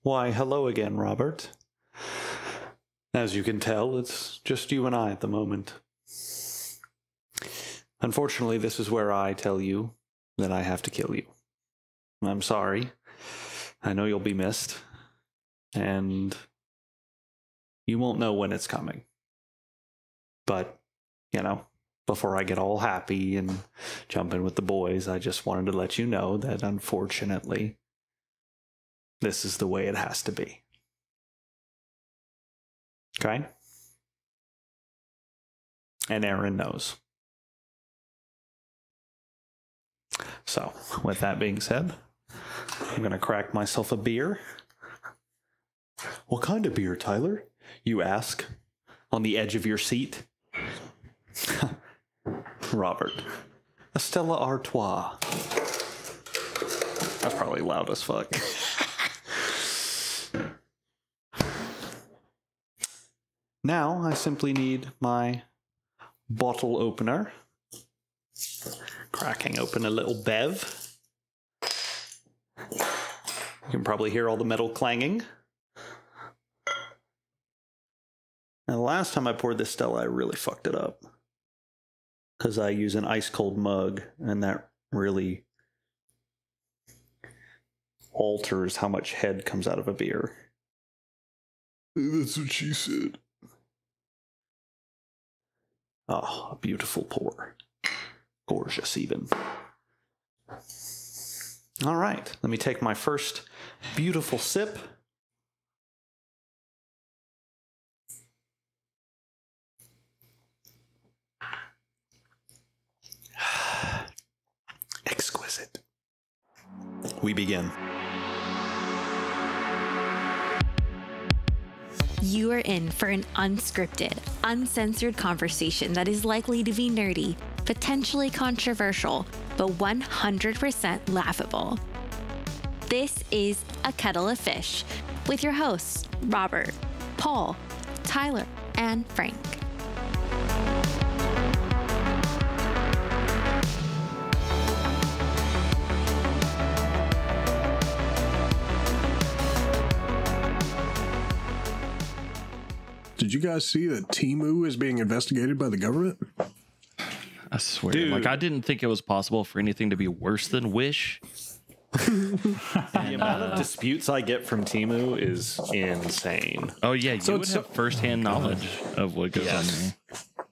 Why, hello again, Robert. As you can tell, it's just you and I at the moment. Unfortunately, this is where I tell you that I have to kill you. I'm sorry. I know you'll be missed. And you won't know when it's coming. But, you know, before I get all happy and jump in with the boys, I just wanted to let you know that unfortunately, this is the way it has to be. Okay? And Aaron knows. So, with that being said, I'm going to crack myself a beer. What kind of beer, Tyler? You ask, on the edge of your seat. Robert, a Stella Artois. That's probably loud as fuck. Now I simply need my bottle opener. Cracking open a little bev. You can probably hear all the metal clanging. Now, the last time I poured this Stella, I really fucked it up. Because I use an ice cold mug, and that really alters how much head comes out of a beer. That's what she said. Oh, a beautiful pour. Gorgeous, even. All right, let me take my first beautiful sip. Exquisite. We begin. You are in for an unscripted, uncensored conversation that is likely to be nerdy, potentially controversial, but 100% laughable. This is A Kettle of Fish with your hosts, Robert, Paul, Tyler, and Frank. Did you guys see that Temu is being investigated by the government? I swear. Dude. Like, I didn't think it was possible for anything to be worse than Wish. The amount of disputes I get from Temu is insane. Oh, yeah. You So would it's have firsthand knowledge of what goes on there.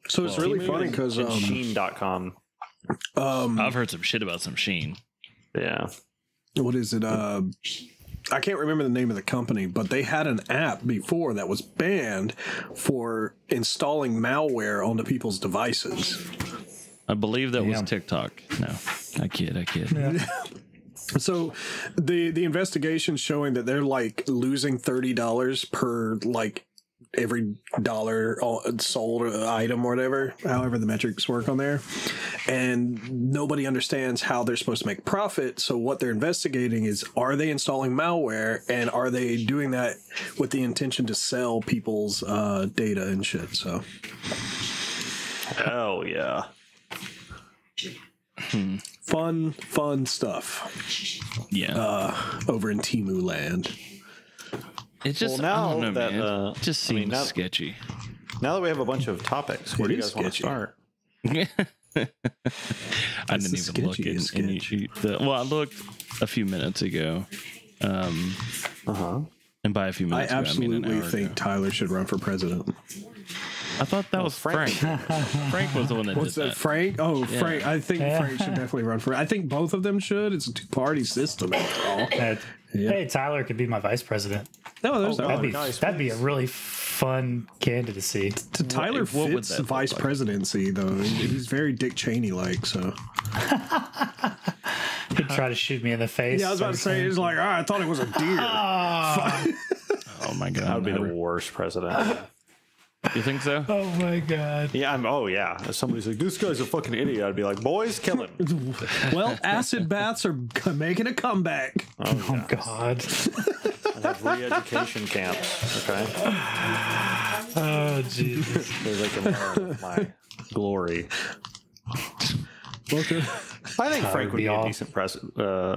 So it's really Temu funny because and Shein.com. I've heard some shit about some Sheen. Yeah. what is it? I can't remember the name of the company, but they had an app before that was banned for installing malware onto people's devices. I believe that was TikTok. No, I kid. Yeah. So the investigation's showing that they're like losing $30 per like every dollar sold item or whatever, however the metrics work on there. And nobody understands how they're supposed to make profit. So what they're investigating is, are they installing malware, and are they doing that with the intention to sell people's data and shit? So Hell yeah. fun stuff. Yeah. Over in Temu land. It's just, Well, I don't know, now that, man. It just seems now- sketchy. Now that we have a bunch of topics, where do you guys want to sketchy. start? I didn't even look at well, I looked a few minutes ago. And by a few I minutes ago, I mean an absolutely hour think ago. Tyler should run for president. I thought that was Frank. Frank was the one that What's did that, Frank? Oh, Yeah. Frank. I think Frank should definitely run for it. I think both of them should. It's a two-party system after all. Hey, Tyler could be my vice president. No, there's That'd be a really fun candidacy. to Tyler what would fits that look vice like? presidency though. He's very Dick Cheney like. So He'd try to shoot me in the face. yeah, I was about to say he's like, I thought it was a deer. Oh my god, That would be never. the worst president. You think so? Oh my god. Yeah, if somebody's like, this guy's a fucking idiot, I'd be like, boys, kill him. Well, acid baths are making a comeback. Oh god. I have re-education camps, okay? Oh Jesus. So they can learn my glory. Okay. I think Frank would be be a all- decent president. I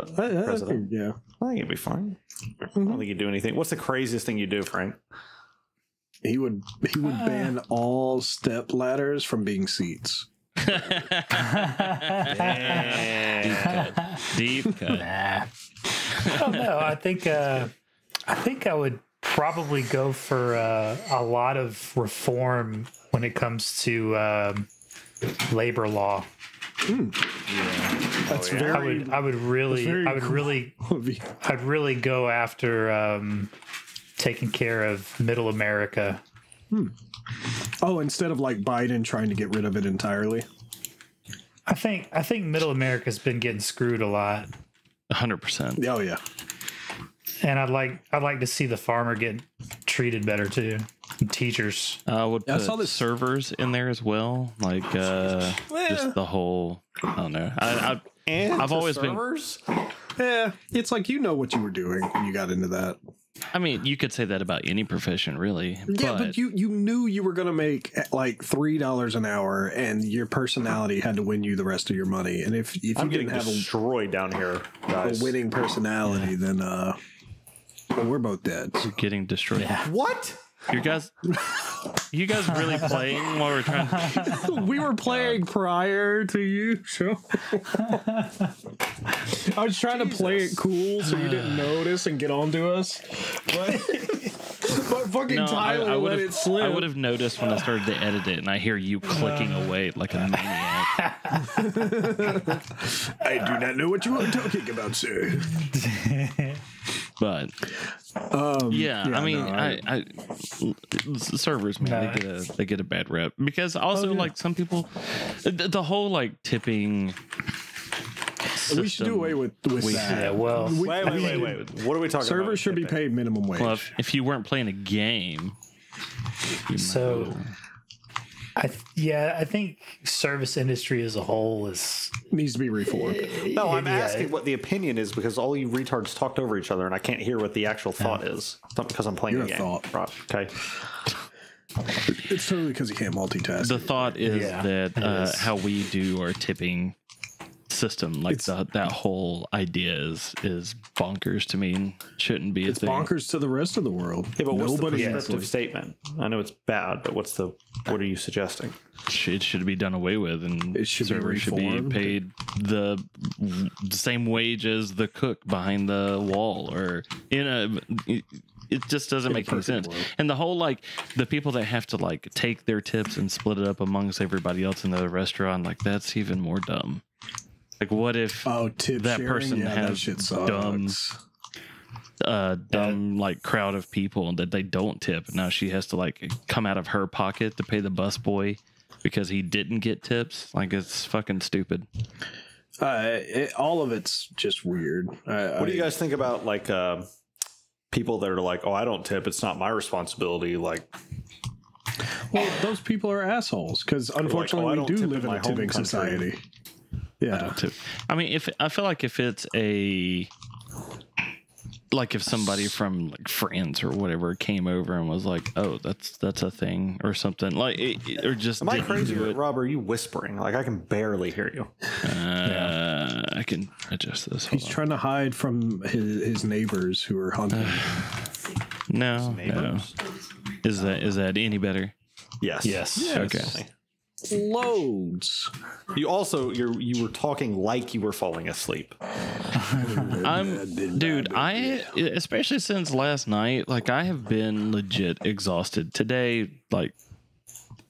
think, yeah. I think it'd be fine. I don't think you'd do anything. What's the craziest thing you do, Frank? He would ban all step ladders from being seats. Deep cut. Nah. I don't know. I think I would probably go for a lot of reform when it comes to labor law. That's very. I'd really go after taking care of middle America. Oh, instead of like Biden trying to get rid of it entirely. I think middle America's been getting screwed a lot. 100%. Oh yeah. And I'd like to see the farmer get treated better too. And teachers. I would I put saw this- servers in there as well. Like just the whole. I don't know. I've always servers? Yeah, it's like you know what you were doing when you got into that. I mean, you could say that about any profession, really. Yeah, but you knew you were going to make like $3 an hour, and your personality had to win you the rest of your money. And if you I'm getting didn't have destroyed down here, a guys. winning personality, then well, we're both dead. You're getting destroyed. What? You guys really playing while we're trying? We were playing prior to you, so I was trying to play it cool so you didn't notice and get onto us. But fucking No, Tyler let it slip. I would have noticed when I started to edit it, and I hear you clicking away like a maniac. I do not know what you are talking about, sir. But yeah, I mean, I servers, man, they get a bad rep because also like some people, the whole like tipping. We should do away with that. Yeah, well, Wait. What are we talking about? Servers should be paid minimum wage. Well, if you weren't playing a game, so I think service industry as a whole Needs to be reformed. No, I'm asking what the opinion is because all you retards talked over each other and I can't hear what the actual thought is. It's not because I'm playing You're a game. thought. Right. Okay. It's totally because you can't multitask. the thought is that is. how we do our tipping system, like that whole idea is bonkers to me and shouldn't be a It's thing. bonkers to the rest of the world. Yeah, but what's Nobody the actually. prescriptive statement? I know it's bad, but what are you suggesting? It should be done away with, and It should be servers should be reformed. paid the same wage as the cook behind the wall, or it just doesn't make any perfect sense. world. And the whole like the people that have to like take their tips and split it up amongst everybody else in the restaurant, like that's even more dumb. Like what if Tip that sharing? person Yeah, that has shit dumb sucks. like crowd of people that they don't tip? Now she has to like come out of her pocket to pay the busboy because he didn't get tips. Like it's fucking stupid. All of it's just weird. What do you guys think about like people that are like, "Oh, I don't tip. It's not my responsibility." Like, Well, those people are assholes because unfortunately I we don't do tip live in in my a home tipping country. society. Yeah. I mean, if I feel like if it's like if somebody from like France or whatever came over and was like, "Oh, that's a thing" or something like, or just am I didn't crazy, do or it. Rob? Are you whispering? Like I can barely hear you. I can adjust this. Hold He's on. trying to hide from his neighbors who are hunting. No. Neighbors? Is that any better? Yes. Yes. Okay. Loads. You were talking like you were falling asleep. Dude, especially since last night, like I have been legit exhausted today. Like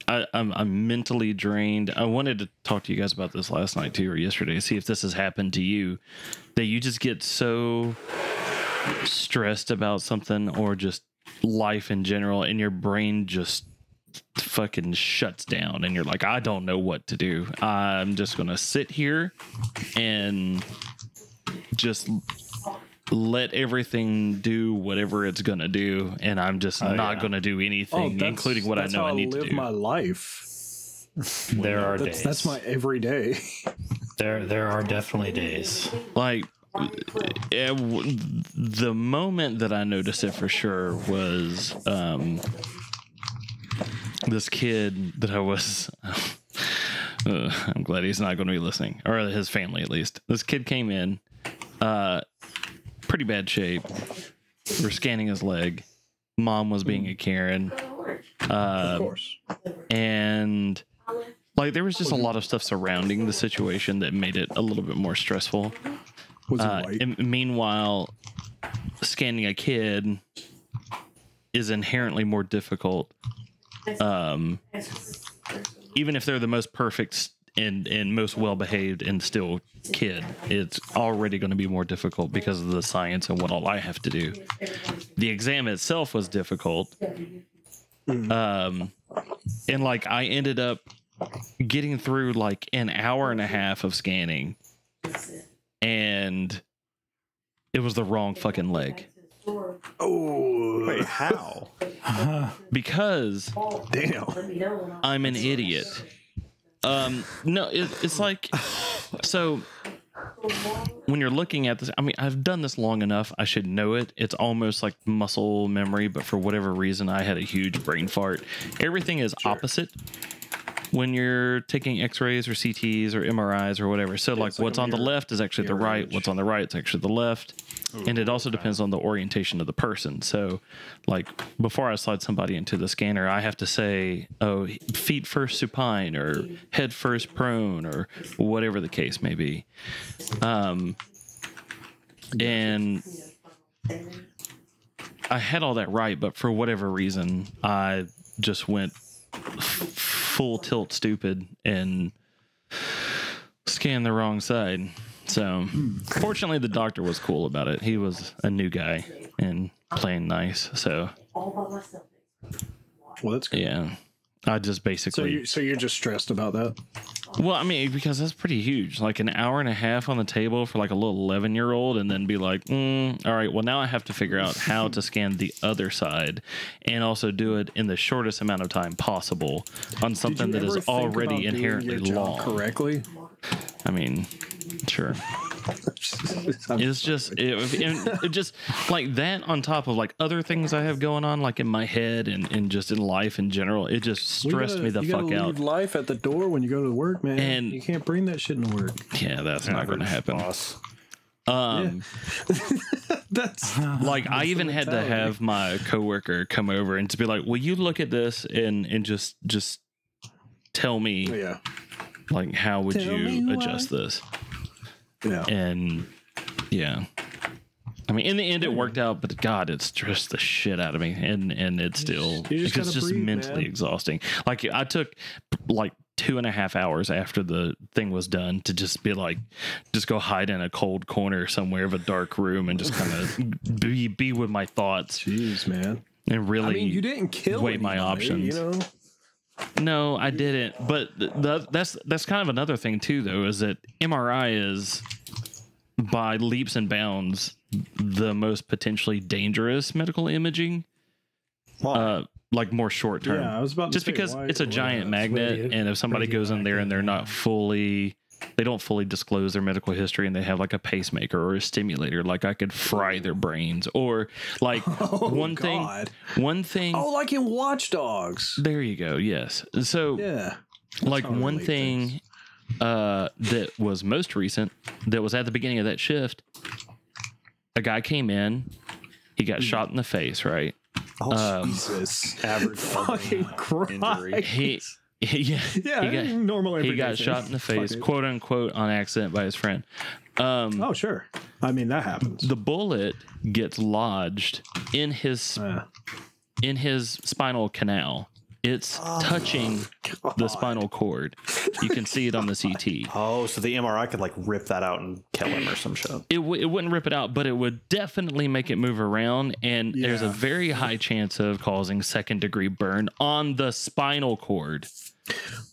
I'm mentally drained. I wanted to talk to you guys about this last night too, or yesterday, see if this has happened to you, that you just get so stressed about something or just life in general, and your brain just fucking shuts down and you're like, I don't know what to do. I'm just gonna sit here and just let everything do whatever it's gonna do, and I'm just not gonna do anything, including what I know I need to do. That's how I live my life. There are days. That's my everyday. There are definitely days. Like the moment that I noticed it for sure was this kid that I was I'm glad he's not going to be listening, or his family at least. This kid came in pretty bad shape, We're scanning his leg. Mom was being a Karen. Of course. And like there was just a lot of stuff surrounding the situation that made it a little bit more stressful. Was he white? And meanwhile, scanning a kid is inherently more difficult. Even if they're the most perfect and most well behaved and still kid, it's already going to be more difficult because of the science and what all I have to do. The exam itself was difficult. And like I ended up getting through like an hour and a half of scanning, and it was the wrong fucking leg. Oh, Wait, how? Because damn. I'm an idiot. No, it's like, so when you're looking at this, I mean, I've done this long enough. I should know it. It's almost like muscle memory, but for whatever reason, I had a huge brain fart. Everything is opposite when you're taking x-rays or CTs or MRIs or whatever. So like what's on the left is actually the right. What's on the right is actually the left. And it also depends on the orientation of the person. So like before I slide somebody into the scanner, I have to say, oh, feet first supine or head first prone or whatever the case may be. And I had all that right, but for whatever reason, I just went full tilt stupid and scanned the wrong side. So fortunately the doctor was cool about it. He was a new guy and playing nice. So Well, that's good. yeah, I just basically So you're just stressed about that? well, I mean, because that's pretty huge, like an hour and a half on the table for like a little 11-year-old, and then be like, all right, well now I have to figure out how to scan the other side and also do it in the shortest amount of time possible on something that is already inherently long. Correctly? I mean, sure. It's just it just like that on top of like other things I have going on like in my head and just in life in general. It just stressed me the fuck out. Leave life at the door when you go to work, man. And you can't bring that shit into work. Yeah, that's not going to happen. Boss. That's Like I even had to have my coworker come over and to be like, "Will you look at this and just tell me, yeah, like how would Tell me you why." adjust this?" yeah. And yeah, I mean, in the end, it worked out, but God, it stressed the shit out of me, and it's still just it's gotta just breathe, mentally man. exhausting. Like I took like 2.5 hours after the thing was done to just be like, just go hide in a cold corner somewhere of a dark room and just kind of be with my thoughts. Jeez, man. And really, I mean, you didn't kill weigh my anybody, options. You know? No, I didn't. But that's kind of another thing too, though, is that MRI is by leaps and bounds the most potentially dangerous medical imaging. Like more short term. Yeah, I was about to just say, because why- it's a giant magnet, radio- and if somebody goes in there and they're not fully, they don't fully disclose their medical history, and they have like a pacemaker or a stimulator, like I could fry their brains. Or like one thing. Oh, like in Watch Dogs. There you go. Yes. So Yeah. like how I one relate thing that was most recent, that was at the beginning of that shift, a guy came in, he got shot in the face, right? Oh, Jesus. Average Fucking injury. Christ. Yeah, Yeah, normal he everyday got thing. shot in the face, Fuck it. quote unquote, on accident by his friend. Oh, sure. I mean, that happens. The bullet gets lodged in his spinal canal. It's touching the spinal cord. You can see it on the CT. Oh, so the MRI could like rip that out and kill him or some shit. It wouldn't rip it out, but it would definitely make it move around, and there's a Yeah. very high chance of causing second-degree burn on the spinal cord.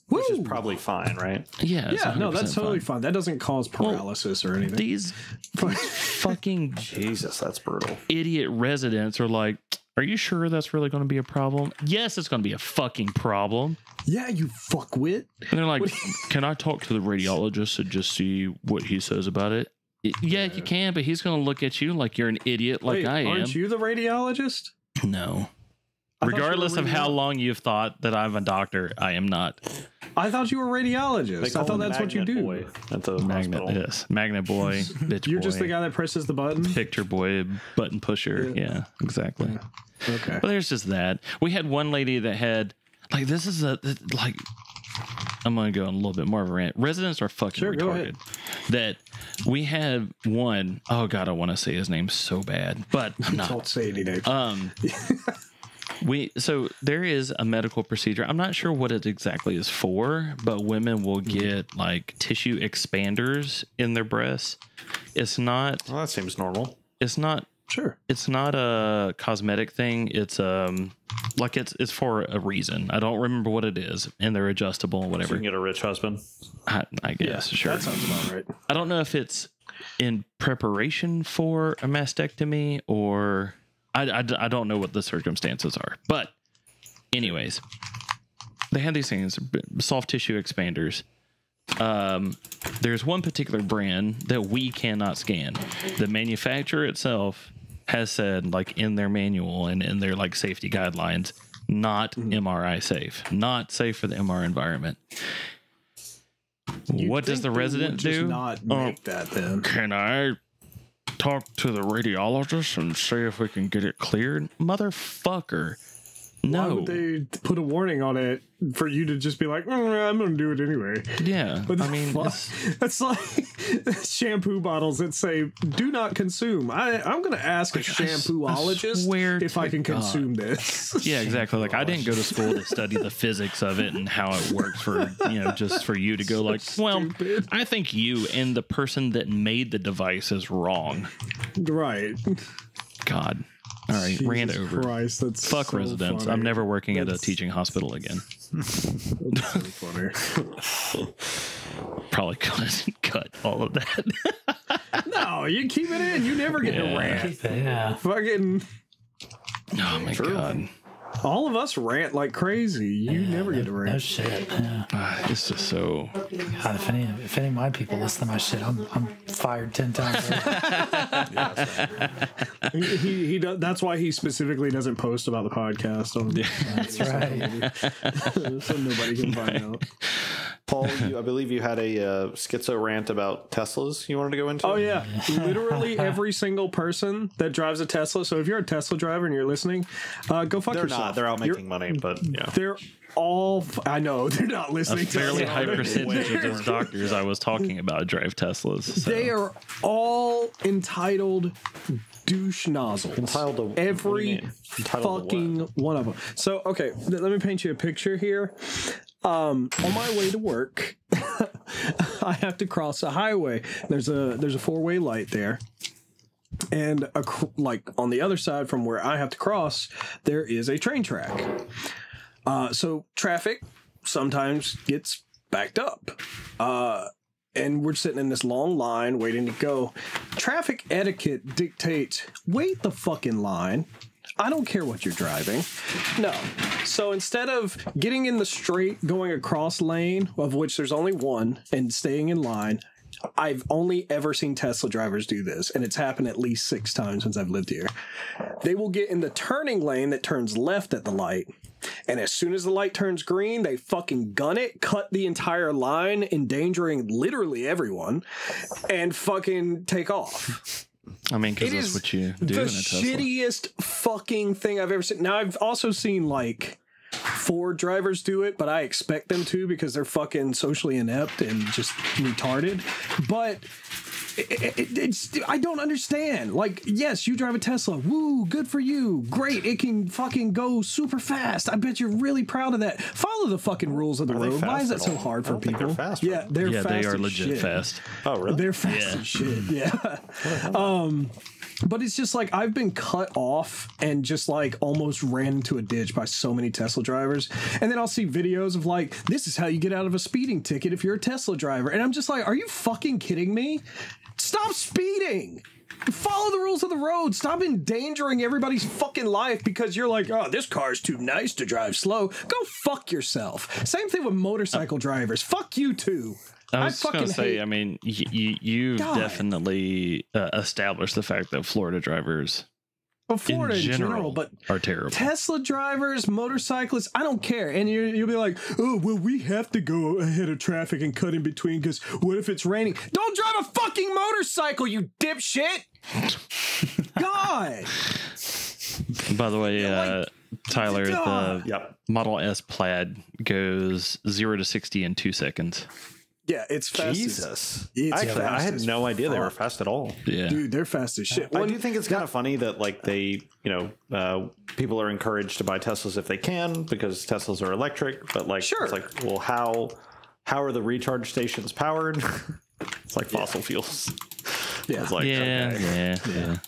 Which is Woo! probably fine, right? Yeah, it's Yeah, no, that's 100% totally fine. fine. That doesn't cause paralysis or anything. These fucking Jesus, that's brutal. idiot residents are like, are you sure that's really going to be a problem? Yes, it's going to be a fucking problem. Yeah, you fuckwit. And they're like, can I talk to the radiologist and just see what he says about it? Yeah, you can, but he's going to look at you like you're an idiot like Wait, I am. aren't you the radiologist? No. Regardless of how long you've thought that I'm a doctor, I am not. I thought you were a radiologist. I thought that's what you do. Boy at the Magnet, hospital. yes. Magnet boy, bitch You're boy, just the guy that presses the button? picture boy, button pusher. Yeah, exactly. Okay. But there's just that. We had one lady that had, like, this is like, I'm going to go on a little bit more of a rant. Residents are fucking Sure, go ahead. retarded. That we had one, oh God, I want to say his name so bad, but I'm not. Don't say any names. So there is a medical procedure. I'm not sure what it exactly is for, but women will get like tissue expanders in their breasts. It's not. Well, that seems normal. It's not. Sure. It's not a cosmetic thing. It's like it's for a reason. I don't remember what it is, and they're adjustable and So whatever. you can get a rich husband. I guess sure. That sounds about right. I don't know if it's in preparation for a mastectomy or I don't know what the circumstances are. But anyways, they had these things, soft tissue expanders. There's one particular brand that we cannot scan. The manufacturer itself has said, like in their manual and in their like safety guidelines, not MRI safe, not safe for the MR environment. What does the resident do? Not make that then. Can I talk to the radiologist and see if we can get it cleared? Motherfucker. Why No. would they put a warning on it for you to just be like, I'm going to do it anyway? Yeah. What the I mean, fuck? That's like shampoo bottles that say, do not consume. I'm going to ask a shampooologist swear if to I can God. consume this. yeah, exactly. Like I didn't go to school to study the physics of it and how it works for, just for you to go like, well, stupid. I think you and the person that made the device is wrong. Right. God. All right, rant Jesus over. Christ, that's Fuck so residents. funny. I'm never working at a That's- teaching hospital again. That's so funny. Probably cut all of that. No, you keep it in. You never get to rant. Yeah. Fucking Oh my God. all of us rant like crazy. You never get to No rant. shit. Yeah. It's just so. God, if any of my people listen to my shit, I'm fired 10 times. He does, that's why he specifically doesn't post about the podcast on That's right. so nobody can find out. Paul, I believe you had a schizo rant about Teslas you wanted to go into. Oh yeah, literally every single person that drives a Tesla. So if you're a Tesla driver and you're listening, go fuck They're yourself. not. They're out You're- making money, but yeah. They're all. I know they're not A listening. fairly to us. high percentage of those doctors I was talking about drive Teslas. So. They are all entitled douche nozzles. Entitled to- what do you every mean? Entitled to fucking one of them. So okay, let me paint you a picture here. On my way to work, I have to cross a highway. There's a 4-way light there. And like on the other side from where I have to cross, there is a train track. So traffic sometimes gets backed up. And we're sitting in this long line waiting to go. Traffic etiquette dictates, wait the fucking line. I don't care what you're driving. No. So instead of getting in the straight, going across lane, of which there's only one, and staying in line, I've only ever seen Tesla drivers do this, and it's happened at least 6 times since I've lived here. They will get in the turning lane that turns left at the light, and as soon as the light turns green, they fucking gun it, cut the entire line, endangering literally everyone, and fucking take off. I mean, because It that's is what you do the in a Tesla. shittiest fucking thing I've ever seen. Now, I've also seen like Ford drivers do it, but I expect them to because they're fucking socially inept and just retarded. But it's I don't understand. Like, yes, you drive a Tesla. Woo, good for you. Great. It can fucking go super fast. I bet you're really proud of that. Follow the fucking rules of the Are they road. Why fast is that at so all? hard I for don't think people? they're fast, Yeah, they're Yeah, fast they are as legit shit. fast. Oh, really? They're fast Yeah. as shit. Yeah. But it's just like I've been cut off and just like almost ran into a ditch by so many Tesla drivers. And then I'll see videos of like, this is how you get out of a speeding ticket if you're a Tesla driver. And I'm just like, are you fucking kidding me? Stop speeding. Follow the rules of the road. Stop endangering everybody's fucking life because you're like, oh, this car's too nice to drive slow. Go fuck yourself. Same thing with motorcycle drivers. Fuck you too. I was going to fucking say, hate- I mean, you've God. definitely established the fact that Florida drivers Florida in general, but are terrible. Tesla drivers, motorcyclists, I don't care. And you'll be like, oh, well, we have to go ahead of traffic and cut in between because what if it's raining? Don't drive a fucking motorcycle, you dipshit! God! By the way, Tyler, the Model S Plaid goes 0 to 60 in 2 seconds. Yeah, it's fast. Jesus. I had no idea they were fast at all. Yeah. Dude, they're fast as shit. I do think it's kind of funny that like they, people are encouraged to buy Teslas if they can because Teslas are electric. But like, Sure. It's like, well, how are the recharge stations powered? It's like fossil fuels. Yeah. It's like, okay. Yeah.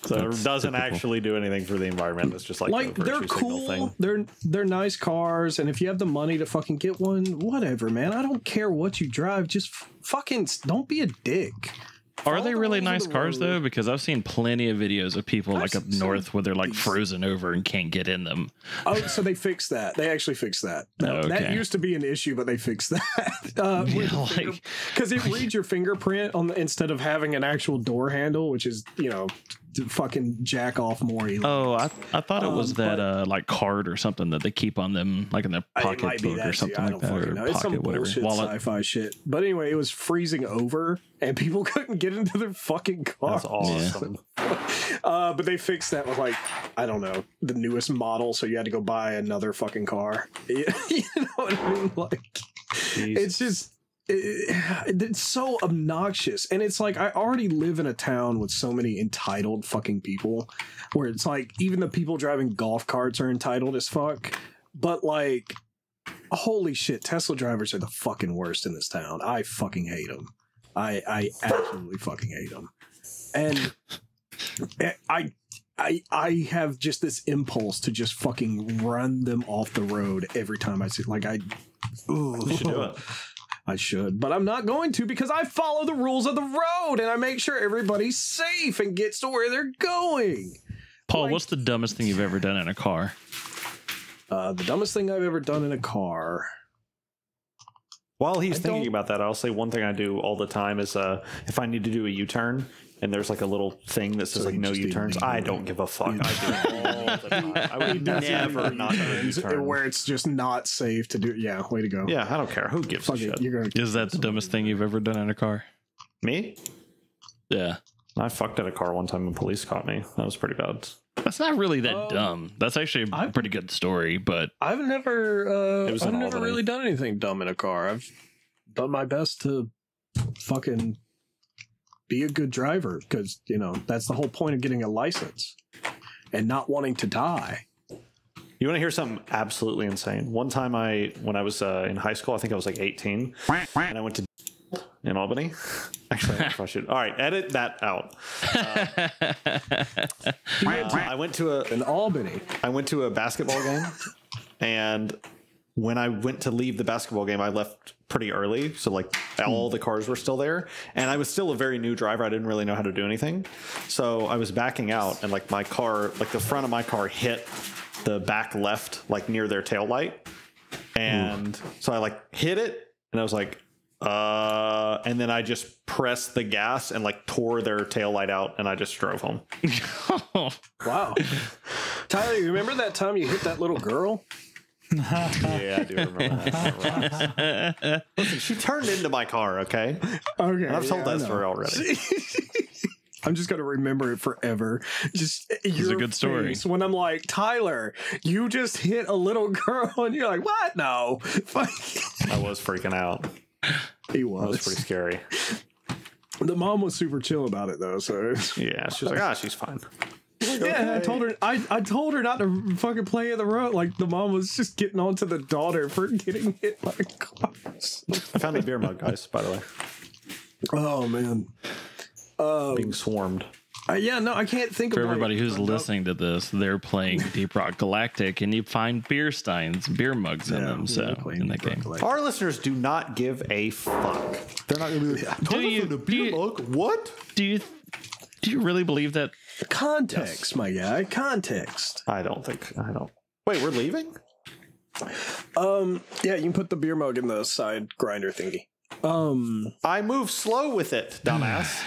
So That's it doesn't typical. actually do anything for the environment. It's just like a they're virtue signal cool. thing. They're nice cars, and if you have the money to fucking get one, whatever, man. I don't care what you drive. Just fucking don't be a dick. Are Follow they the really rules of nice the cars road. though? Because I've seen plenty of videos of people like up seen some north where they're like beasts. frozen over and can't get in them. Oh, so they fixed that. They actually fixed that. That Okay. used to be an issue, but they fixed that. Because it reads your fingerprint instead of having an actual door handle, which is to fucking jack off more. Oh, I thought it was that like card or something that they keep on them, like in their It might pocketbook be that or too. something I like don't that, fucking or know. It's some pocket, whatever, bullshit wallet. sci-fi shit. But anyway, it was freezing over, and people couldn't get into their fucking cars. That's awesome. But they fixed that with like I don't know the newest model, so you had to go buy another fucking car. You know what I mean? Like it's just. It's so obnoxious, and it's like I already live in a town with so many entitled fucking people where it's like even the people driving golf carts are entitled as fuck, but like holy shit, Tesla drivers are the fucking worst in this town. I fucking hate them. I absolutely fucking hate them. And I have just this impulse to just fucking run them off the road every time I see You should do it. I should, but I'm not going to because I follow the rules of the road and I make sure everybody's safe and gets to where they're going. Paul, what's the dumbest thing you've ever done in a car? The dumbest thing I've ever done in a car. While he's thinking about that, I'll say one thing I do all the time is if I need to do a U-turn and there's like a little thing that says like no U-turns, I don't give a fuck. I do it all the time. I would never not do a U-turn. Where it's just not safe to do. Yeah, way to go. Yeah, I don't care. Who gives a Fuck shit? it, you're gonna Is that the dumbest thing you've ever done in a car? Me? Yeah. I fucked at a car one time and police caught me. That was pretty bad. That's not really that dumb. That's actually a pretty good story, but I've never It was I've in never Albany. really done anything dumb in a car. I've done my best to fucking be a good driver because that's the whole point of getting a license and not wanting to die. You want to hear something absolutely insane? One time when I was in high school, I think I was like 18, and I went to in Albany. Actually, I should. All right, edit that out. I went to In Albany. a basketball game, and when I went to leave the basketball game, I left pretty early, so like all the cars were still there, and I was still a very new driver. I didn't really know how to do anything, so I was backing out, and like my car, like the front of my car hit the back left, like near their tail light, and so I like hit it, and I was like, and then I just pressed the gas and like tore their tail light out, and I just drove home. Wow. Tyler, you remember that time you hit that little girl? Yeah, I do remember that. Listen, she turned into my car, okay? Okay. And I've told that story already. I'm just gonna remember it forever. Just your a good story. face when I'm like, Tyler, you just hit a little girl, and you're like, what? No. I was freaking out. He That was was. pretty scary. The mom was super chill about it though, so Yeah, she was like, she's fine. yeah, I told her not to fucking play in the road. Like the mom was just getting onto the daughter for getting hit by cars. I found the beer mug, guys, by the way. Oh man. Being swarmed. Yeah, no, I can't think for of everybody who's listening to this, they're playing Deep Rock Galactic, and you find beer steins, beer mugs in them. So in that game, Our listeners do not give a fuck. They're not going to be like, the beer mug? What? do you really believe that? Context, my guy. Context. I don't. Wait, we're leaving? Yeah, you can put the beer mug in the side grinder thingy. I move slow with it, dumbass.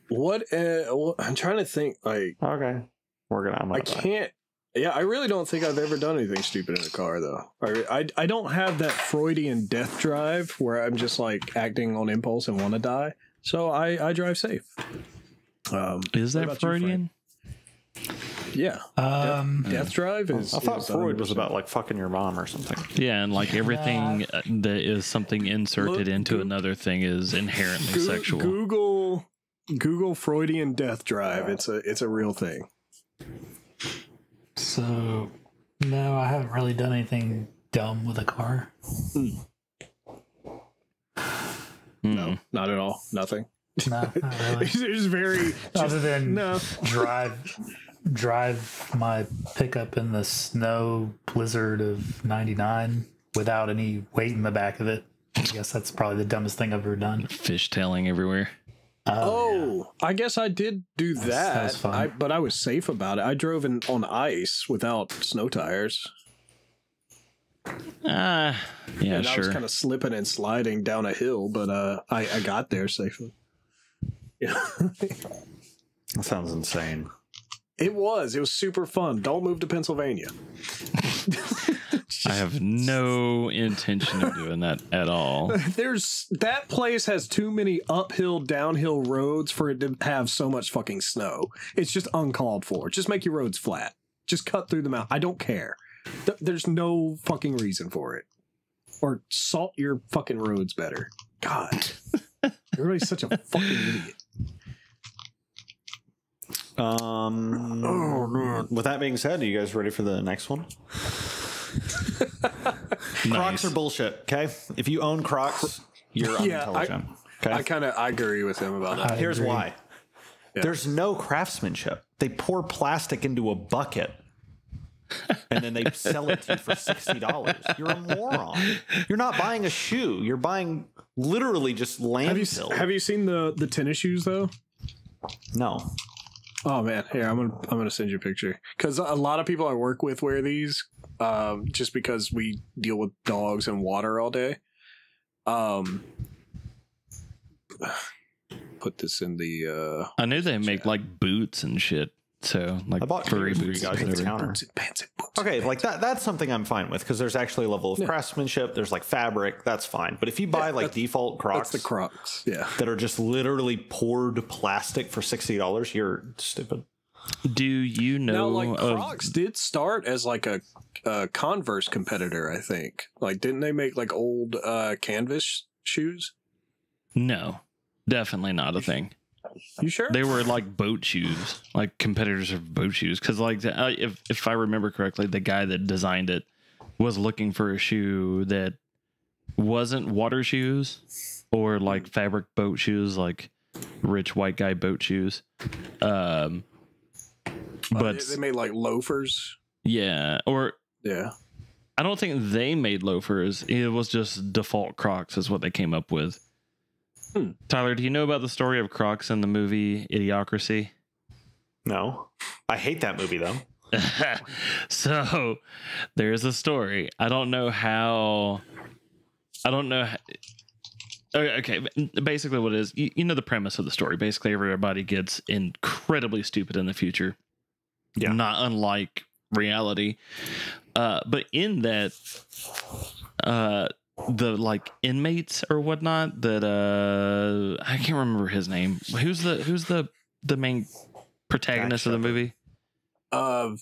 What? I'm trying to think. Like, Okay. I'm gonna I die. can't. Yeah, I really don't think I've ever done anything stupid in a car, though. I don't have that Freudian death drive where I'm just like acting on impulse and want to die. So I drive safe. Is that Freudian? Yeah. Death drive is. I thought is Freud was 100%. about like fucking your mom or something. Yeah, and like everything that is something inserted into another thing is inherently sexual. Google Freudian death drive. It's a real thing. So, no, I haven't really done anything dumb with a car. No, not at all. Nothing. No, not really. It's very. Other than no. drive my pickup in the snow blizzard of 99 without any weight in the back of it. I guess that's probably the dumbest thing I've ever done. Fishtailing everywhere. Oh, I guess I did do that that. was fun. But I was safe about it. I drove on ice without snow tires. Yeah, And I was sure. kind of slipping and sliding down a hill, but I got there safely. Yeah. That sounds insane. It was super fun. Don't move to Pennsylvania. I have no intention of doing that at all. That place has too many uphill, downhill roads for it to have so much fucking snow. It's just uncalled for. Just make your roads flat. Just cut through the mountain. I don't care. There's no fucking reason for it. Or salt your fucking roads better. God. Everybody's such a fucking idiot. With that being said, are you guys ready for the next one? Crocs are bullshit. Okay, if you own Crocs, you're unintelligent. Okay, I agree with him about that. here's why. Yeah. There's no craftsmanship. They pour plastic into a bucket and then they sell it to you for $60. You're a moron. You're not buying a shoe. You're buying literally just landfill. Have you seen the tennis shoes though? No. Oh man, here I'm gonna send you a picture because a lot of people I work with wear these, just because we deal with dogs and water all day. Put this in the. I knew they make like boots and shit. So like I bought furry for you boots. guys at the counter. Pants and boots. Okay, like that's something I'm fine with because there's actually a level of craftsmanship. There's like fabric. That's fine. But if you buy like default Crocs, That's the Crocs. Yeah. that are just literally poured plastic for $60, you're stupid. Do you Now, know like of Crocs did start as like a Converse competitor, I think. Like, didn't they make like old canvas shoes? No, definitely not a thing. You sure? They were like boat shoes, like competitors of boat shoes. Because like if I remember correctly, the guy that designed it was looking for a shoe that wasn't water shoes or like fabric boat shoes, like rich white guy boat shoes. But they made like loafers. yeah, or Yeah. I don't think they made loafers. It was just default Crocs is what they came up with. Tyler, do you know about the story of Crocs in the movie Idiocracy? No, I hate that movie though. So there's a story. I don't know how. Okay, basically what it is, you know the premise of the story. Basically everybody gets incredibly stupid in the future. Yeah. Not unlike reality. But in that, the like inmates or whatnot that I can't remember his name. Who's the main protagonist of the movie? The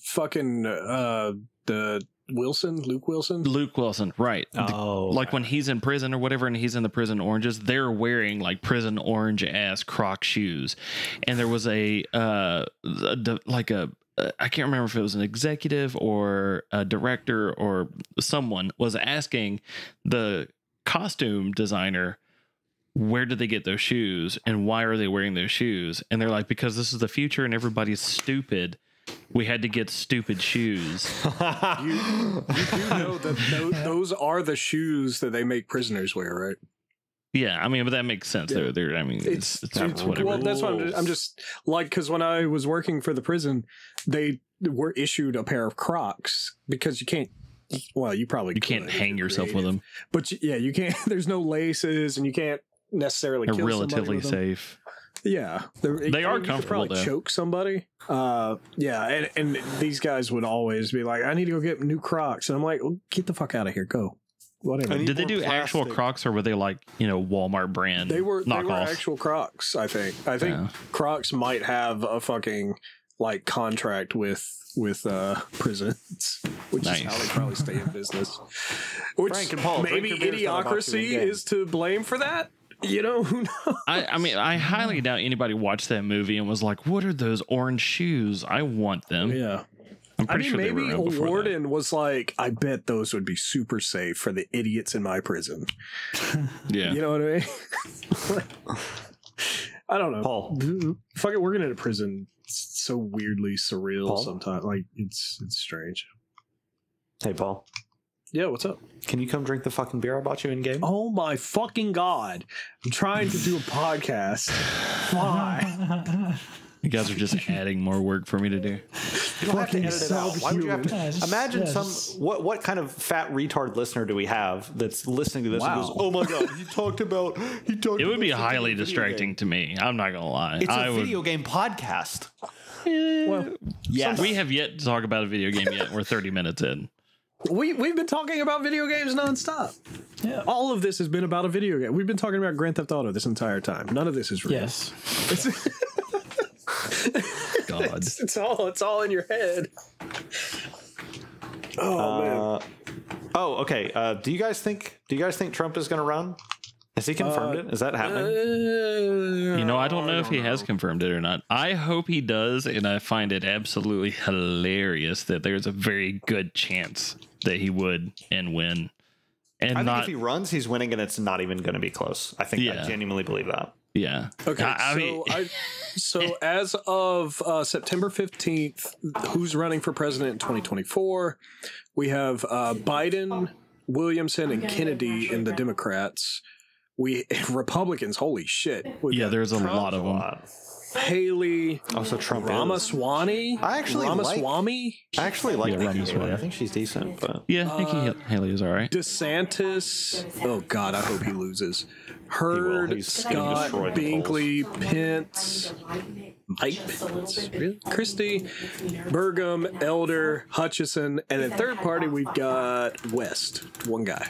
Luke Wilson. Luke Wilson, right? Like when he's in prison or whatever, and he's in the prison oranges, they're wearing like prison orange ass Croc shoes, and there was I can't remember if it was an executive or a director or someone was asking the costume designer, where did they get those shoes and why are they wearing those shoes? And they're like, because this is the future and everybody's stupid. We had to get stupid shoes. You do know that those are the shoes that they make prisoners wear, right? Yeah, I mean, but that makes sense. Yeah. They're I mean, it's whatever. Well, that's why I'm just like, because when I was working for the prison, they were issued a pair of Crocs because you can't. Well, you probably can't hang yourself with them, but yeah, you can't. There's no laces, and you can't necessarily. They're kill somebody relatively with them. safe. Yeah, They are you could comfortable, probably though. choke somebody. Yeah, and these guys would always be like, "I need to go get new Crocs," and I'm like, well, "Get the fuck out of here, go." Whatever. need Did they more do actual plastic. Crocs, or were they like, Walmart brand They were knockoffs? actual Crocs. I think Yeah. Crocs might have a fucking like contract with prisons, which is how Nice. they probably stay in business. Which Frank and Paul, drink maybe your beers till I box you in idiocracy game. is to blame for that. Who knows? I mean, I highly doubt anybody watched that movie and was like, "What are those orange shoes? I want them." Yeah. I'm pretty sure they were maybe around a before that. warden was like, I bet those would be super safe for the idiots in my prison. Yeah. You know what I mean? I don't know. Paul. Fucking working in a prison, it's so weirdly surreal Paul? sometimes. Like, it's strange. Hey, Paul. Yeah, what's up? Can you come drink the fucking beer I bought you in game? Oh my fucking God. I'm trying to do a podcast. Why? You guys are just adding more work for me to do. You don't have to fucking edit it out. Why would you have to? subhuman. Imagine Yeah, what kind of fat retard listener do we have that's listening to this and Wow. goes, "Oh my god, he talked about." It would be about highly something in a video distracting game." to me. I'm not gonna lie. It's I a would. video game podcast. Well, Yes, We have yet to talk about a video game yet. We're 30 minutes in. we've been talking about video games nonstop. Yeah. All of this has been about a video game. We've been talking about Grand Theft Auto this entire time. None of this is real. Yes. God. It's all in your head. Oh man. Oh, okay. Do you guys think Trump is going to run? Has he confirmed it? Is that happening? I don't know if he has confirmed it or not. I hope he does, and I find it absolutely hilarious that there's a very good chance that he would and win. And I think not, if he runs, he's winning, and it's not even going to be close. I think I Yeah. genuinely believe that. yeah. Okay, I mean, so as of September 15th, who's running for president in 2024? We have Biden, Williamson, and Kennedy in the Democrats. Republicans, holy shit. We've yeah, got there's a lot of them. Haley, Also, Trump is. Ramaswamy. I actually like- Ramaswamy, I actually like Yeah, Nikki Ramaswamy. Haley. I think she's decent, but Yeah, I think Haley is all right. DeSantis. Oh God, I hope he loses. Hurd, He's gonna Scott, destroy the Binkley, Pence, Mike Pence, really? Christie, Burgum, Elder, Hutchison, and then third party we've got West, one guy.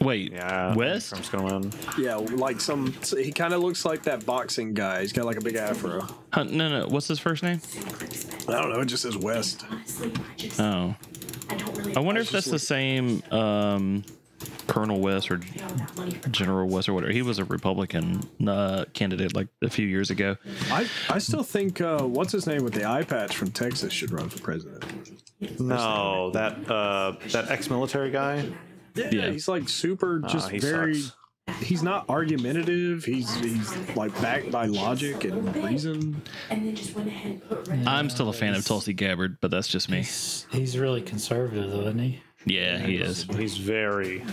Wait, yeah, West? Trump's going to win. Yeah, like he kind of looks like that boxing guy. He's got like a big afro. No. What's his first name? I don't know. It just says West. Oh, I wonder if that's the same Colonel West or General West or whatever. He was a Republican candidate like a few years ago. I still think what's his name with the eye patch from Texas should run for president. No, that ex-military guy. Yeah. He's like super, just he very. sucks. He's not argumentative. He's like backed by logic and reason. I'm still a fan of Tulsi Gabbard, but that's just me. He's really conservative, though, isn't he? Yeah, he is. He's very.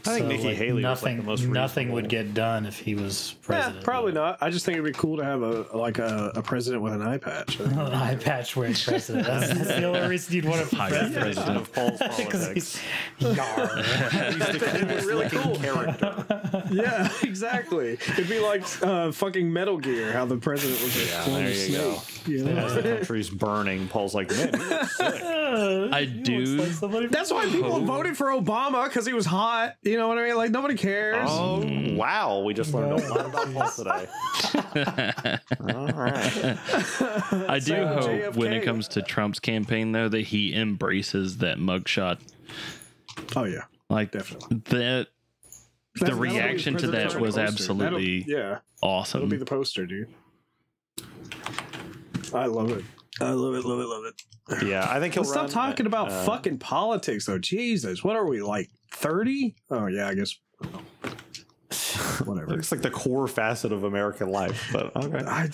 I think Nikki Haley was like the most nothing would reasonable. get done if he was Yeah, president. probably not. I just think it'd be cool to have a president with an eye patch. An eye patch wearing president. That's the only reason you'd want to be High president. president. Of Paul's Because politics. he's yar. It'd be really cool. Character. Yeah, exactly. It'd be like fucking Metal Gear, how the president was a clone there of you go. Snake. You know? As the country's burning, Paul's like, man, you look sick. I do. That's why people voted for Obama, because he was hot. You know what I mean? Like nobody cares. Oh, wow. We just learned a lot about Paul today. All right. I do So, hope JFK. when it comes to Trump's campaign, though, that he embraces that mugshot. Oh yeah, Like definitely. that. The That'll be his reaction to that presidential was poster. absolutely That'll awesome. be the poster, dude. I love it. I love it. Love it. Love it. Yeah, I think he'll Stop run. talking about fucking politics, though. Jesus, what are we like 30? Oh yeah, I guess. Whatever. It's like the core facet of American life, but okay. I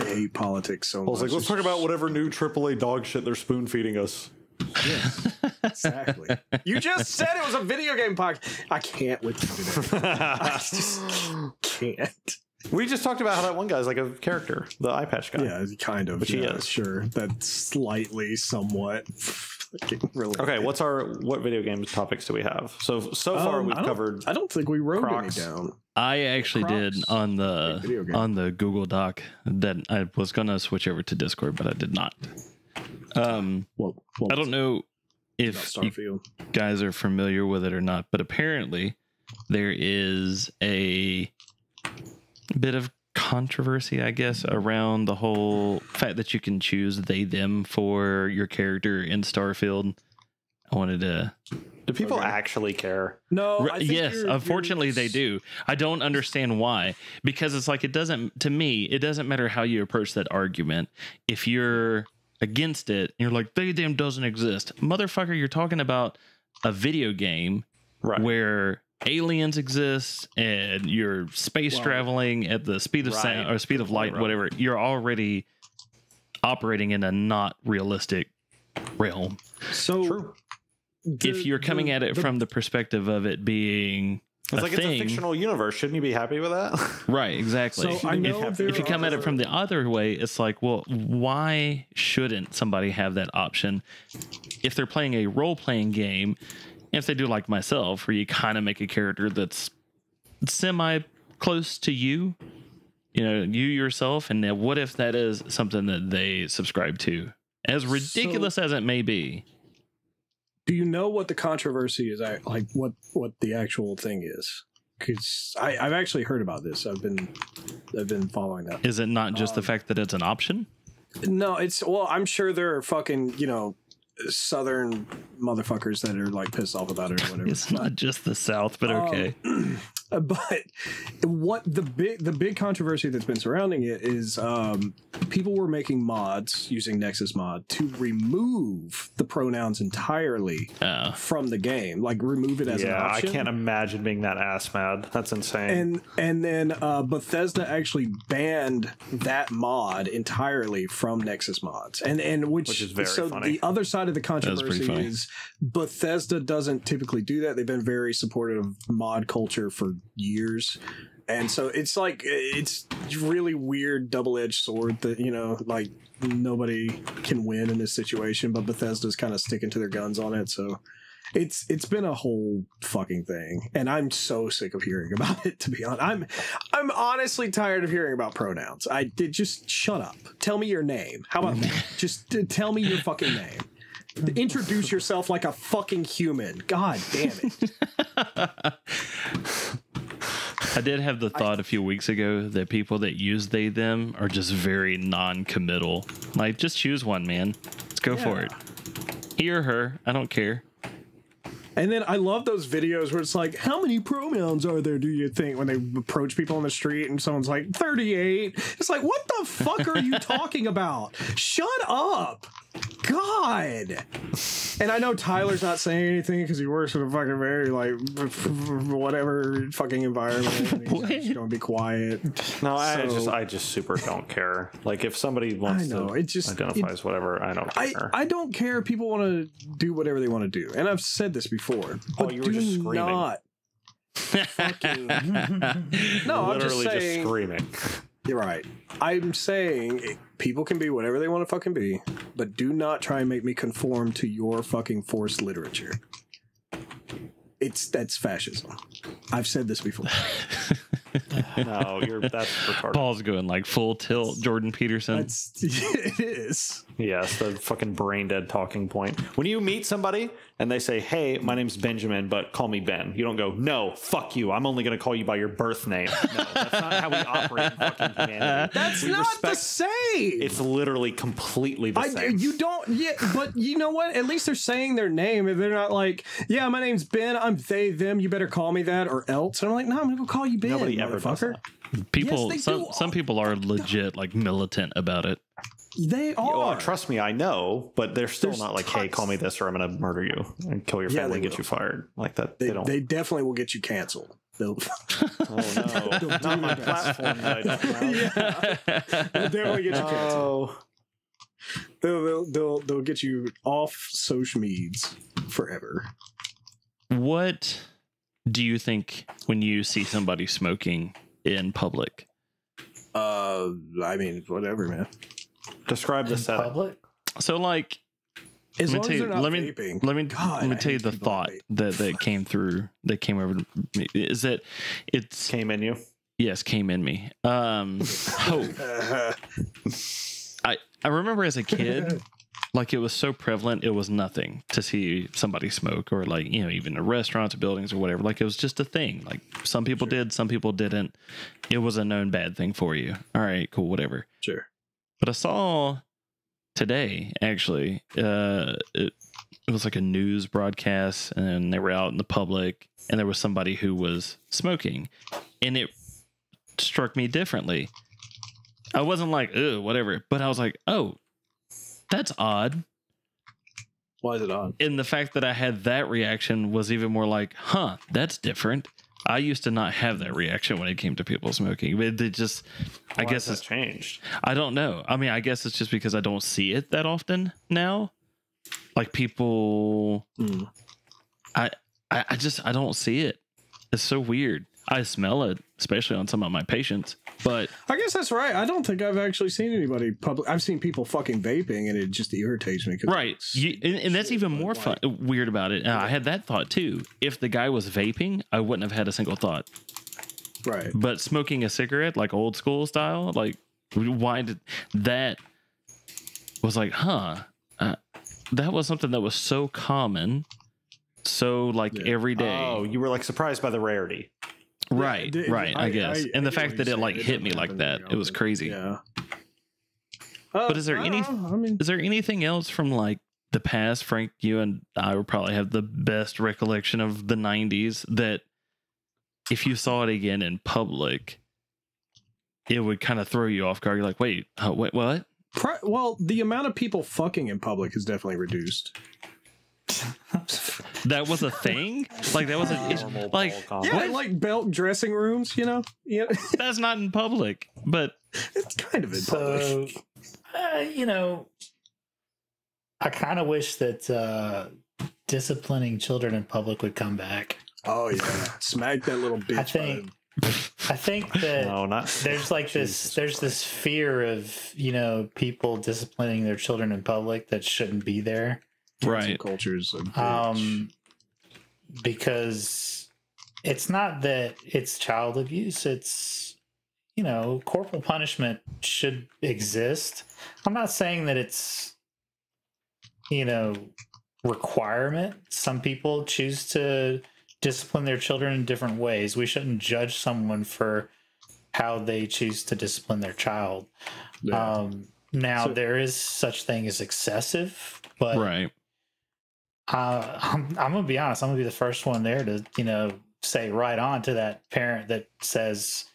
hate politics so I was much. like, let's talk about whatever new AAA dog shit they're spoon feeding us. Exactly. You just said it was a video game podcast. I can't with you today. I just can't. We just talked about how that one guy's like a character, the eye patch guy. Yeah, kind of. Which he yeah, is. sure. That's slightly, somewhat. Okay, what video games topics do we have? So far we've covered. I don't think we wrote Crocs. any down. I actually Crocs, did on video game. the Google Doc that I was gonna switch over to Discord, but I did not. Well, I don't know if you Starfield. guys are familiar with it or not, but apparently there is a bit of controversy, I guess, around the whole fact that you can choose they them for your character in Starfield. I wanted to. Do people actually care? No, I think Yes, unfortunately they do. I don't understand why, because it's like, it doesn't matter how you approach that argument. If you're against it, you're like, they them doesn't exist. Motherfucker, you're talking about a video game where aliens exist and you're space traveling at the speed of sound or speed of light, whatever. You're already operating in a not realistic realm. So True. If you're coming at it from the perspective of it being It's like it's a fictional universe. Shouldn't you be happy with that? Right, exactly. So I know if you come at it from the other way, it's like, well, why shouldn't somebody have that option if they're playing a role-playing game? If they do like myself, where you kind of make a character that's semi close to you, you yourself, and then what if that is something that they subscribe to, as ridiculous as it may be? do you know what the controversy is? Like what the actual thing is? Because I've actually heard about this. I've been following that. Is it not just the fact that it's an option? No, I'm sure there are fucking Southern motherfuckers that are like pissed off about it or whatever. It's not just the South, but okay. But what the big controversy that's been surrounding it is people were making mods using Nexus Mod to remove the pronouns entirely from the game, like remove it as an option. I can't imagine being that ass mad. That's insane. And then Bethesda actually banned that mod entirely from Nexus Mods, and which is very so funny. The other side of the controversy funny. is Bethesda doesn't typically do that. They've been very supportive of mod culture for years, and so it's like it's really weird double-edged sword that like nobody can win in this situation, but Bethesda's kind of sticking to their guns on it. So it's been a whole fucking thing, and I'm so sick of hearing about it, to be honest. I'm honestly tired of hearing about pronouns. Just shut up, tell me your name. How about that? Just tell me your fucking name. Introduce yourself like a fucking human. God damn it. I did have the thought a few weeks ago that people that use they them are just very non-committal. Like, just choose one, man. Let's go for it. He or her, I don't care. And then I love those videos where it's like, how many pronouns are there, do you think, when they approach people on the street and someone's like 38? It's like, what the fuck are you talking about? Shut up. God. And I know Tyler's not saying anything because he works in a fucking very whatever fucking environment. And he's just gonna be quiet. No, I just super don't care. Like, if somebody wants to identify as whatever, I don't care. I don't care. People want to do whatever they want to do, and I've said this before. But you were just screaming. Not fucking. No, I'm just literally saying. Just screaming. You're right. I'm saying people can be whatever they want to fucking be, but do not try and make me conform to your fucking forced literature. That's fascism. I've said this before. No, that's retarded. Paul's going like full tilt Jordan Peterson. It is. Yes, the fucking brain dead talking point. When you meet somebody and they say, "Hey, my name's Benjamin, but call me Ben," you don't go, "No, fuck you. I'm only going to call you by your birth name." No, that's not how we operate in fucking humanity. That's not the same. It's literally completely the same. You don't. Yeah, but you know what? At least they're saying their name. If they're not like, "Yeah, my name's Ben. I'm they them. You better call me that or else." And I'm like, "No, I'm going to go call you Ben." Nobody ever does that. People, Yes, they do. some people are legit like militant about it. They are. Oh, trust me, I know, but they're still There's not like, "Hey, tons. call me this, or I'm going to murder you and kill your Yeah, family and they get will. you fired." Like that, They, they don't. they definitely will get you canceled. They'll, Oh no, not my platform that I don't have. they'll definitely get you canceled. Oh, They'll get you off social meds forever. What do you think when you see somebody smoking in public? I mean, whatever, man. describe the In setup. public? So, like, As long Let as they're not let me vaping. let me God, let me I tell you hate the people thought that that came over to me is that it's Came in you. yes came in me. Hope. I remember as a kid, like it was so prevalent, it was nothing to see somebody smoke or like, you know, even in restaurants or buildings or whatever. Like it was just a thing. Like some people did, some people didn't. It was a known bad thing for you. All right, cool, whatever. Sure. But I saw today, actually, it was like a news broadcast and they were out in the public and there was somebody who was smoking and it struck me differently. I wasn't like, ugh, whatever, but I was like, oh, that's odd. Why is it odd? And the fact that I had that reaction was even more like, huh, that's different. I used to not have that reaction when it came to people smoking. It just, I guess it's changed. I don't know. I mean, I guess it's just because I don't see it that often now. Like people, I don't see it. It's so weird. I smell it, especially on some of my patients. But I guess that's right. I don't think I've actually seen anybody public. I've seen people fucking vaping, and it just irritates me. Right, and that's even more fun, weird about it. I had that thought too. If the guy was vaping, I wouldn't have had a single thought. Right, but smoking a cigarette, like old school style, like why did that? Was like, huh? That was something that was so common, so like every day. Oh, you were like surprised by the rarity. Right, right. I guess, and the fact that it like hit me like that, it was crazy. Yeah. But is there is there anything else from like the past? Frank, you and I would probably have the best recollection of the '90s that if you saw it again in public, it would kind of throw you off guard. You're like, wait, what? Well, the amount of people fucking in public is definitely reduced. That was a thing. Like that was a like yeah, like belt dressing rooms. You know, yeah. That's not in public, but it's kind of in public. You know, I kind of wish that disciplining children in public would come back. Oh yeah, smack that little bitch. I think that no, there's like there's this fear of, you know, people disciplining their children in public that shouldn't be there. Right. Cultures. Because it's not that it's child abuse. It's, you know, corporal punishment should exist. I'm not saying that it's, you know, requirement. Some people choose to discipline their children in different ways. We shouldn't judge someone for how they choose to discipline their child. Yeah. Now there is such thing as excessive, but right. I'm gonna be honest. I'm gonna be the first one there to, you know, say right on to that parent that says,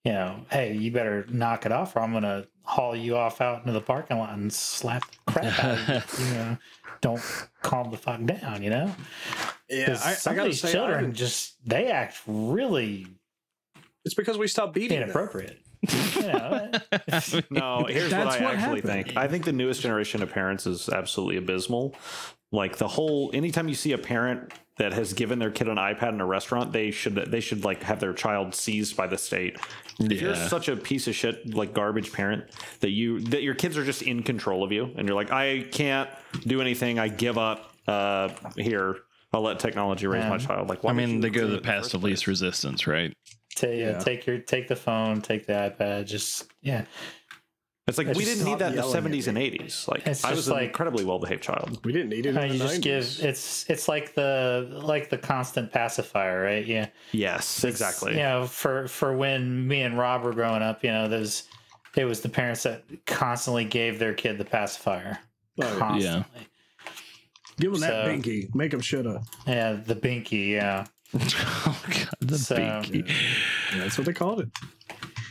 you know, hey, you better knock it off, or I'm gonna haul you off out into the parking lot and slap the crap out of you. You know, don't calm the fuck down. You know, yeah. Some of these children just they act really. It's because we stopped beating inappropriate. You know? No, here's what I actually think. I think the newest generation of parents is absolutely abysmal. Like the whole, anytime you see a parent that has given their kid an iPad in a restaurant, they should like have their child seized by the state. If you're such a piece of shit, like garbage parent that your kids are just in control of you, and you're like, I can't do anything, I give up. Here, I'll let technology raise my child. Like, I mean, they go to the path of least resistance, right? Take the phone, take the iPad, just It's like we didn't need that in the 70s and 80s. Like I was an incredibly well-behaved child. We didn't need it. In you the just 90s. give it's like the constant pacifier, right? Yeah. Yes, exactly. You know, for when me and Rob were growing up, you know, it was the parents that constantly gave their kid the pacifier. Constantly. Yeah. Give them that binky. Make them shut up. Yeah, the binky. Yeah. Oh God, the binky. Yeah, that's what they called it.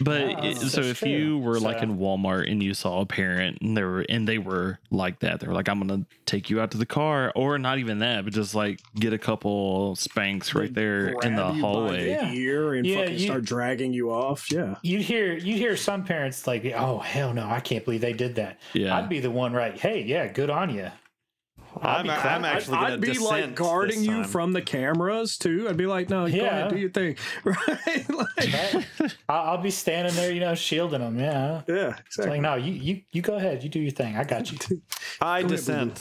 But so if you were like in Walmart and you saw a parent and they were like that, they were like, I'm gonna take you out to the car, or not even that, but just like get a couple spanks right there in the hallway. Ear and fucking start dragging you off. Yeah. You'd hear some parents like, oh hell no, I can't believe they did that. Yeah. I'd be the one, right? Hey, yeah, good on you. I'm actually going to I'd be dissent like guarding this you time. from the cameras too. I'd be like, no, go ahead, do your thing, right? Like, I'll be standing there, you know, shielding them. Yeah. yeah, It's exactly. like, no, you go ahead. You do your thing. I got you. I dissent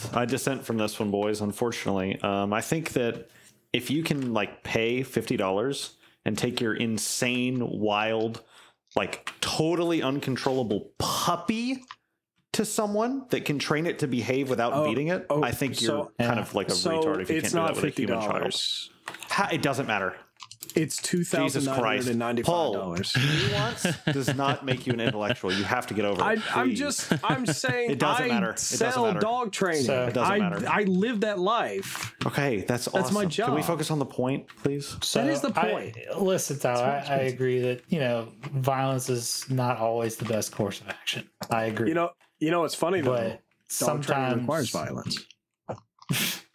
from this one, boys. Unfortunately, I think that if you can like pay $50 and take your insane, wild, like totally uncontrollable puppy to someone that can train it to behave without beating it, I think you're kind of like a retard if you can't do that with a human child. It doesn't matter. It's $2,995. Nuance does not make you an intellectual. You have to get over it. I'm saying It doesn't matter. It doesn't sell matter. dog training. So- It doesn't matter. I live that life. Okay, that's awesome. my job. Can we focus on the point, please? So That is the point. Listen, Tyler, I agree that, you know, violence is not always the best course of action. I agree. You know, it's funny though. but Dog training sometimes requires violence.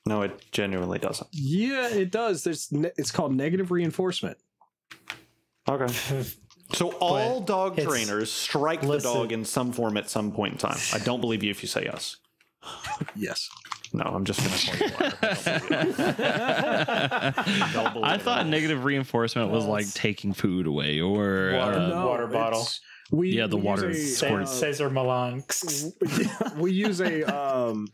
No, it genuinely doesn't. Yeah, it does. It's called negative reinforcement. Okay. So all dog it's- trainers strike the listen. dog in some form at some point in time. I don't believe you if you say yes. Yes. No, I'm just going to call you a liar. Don't believe I it. thought negative reinforcement was like taking food away or water bottle. it's- the water use squirt. Cesar Milan. we use a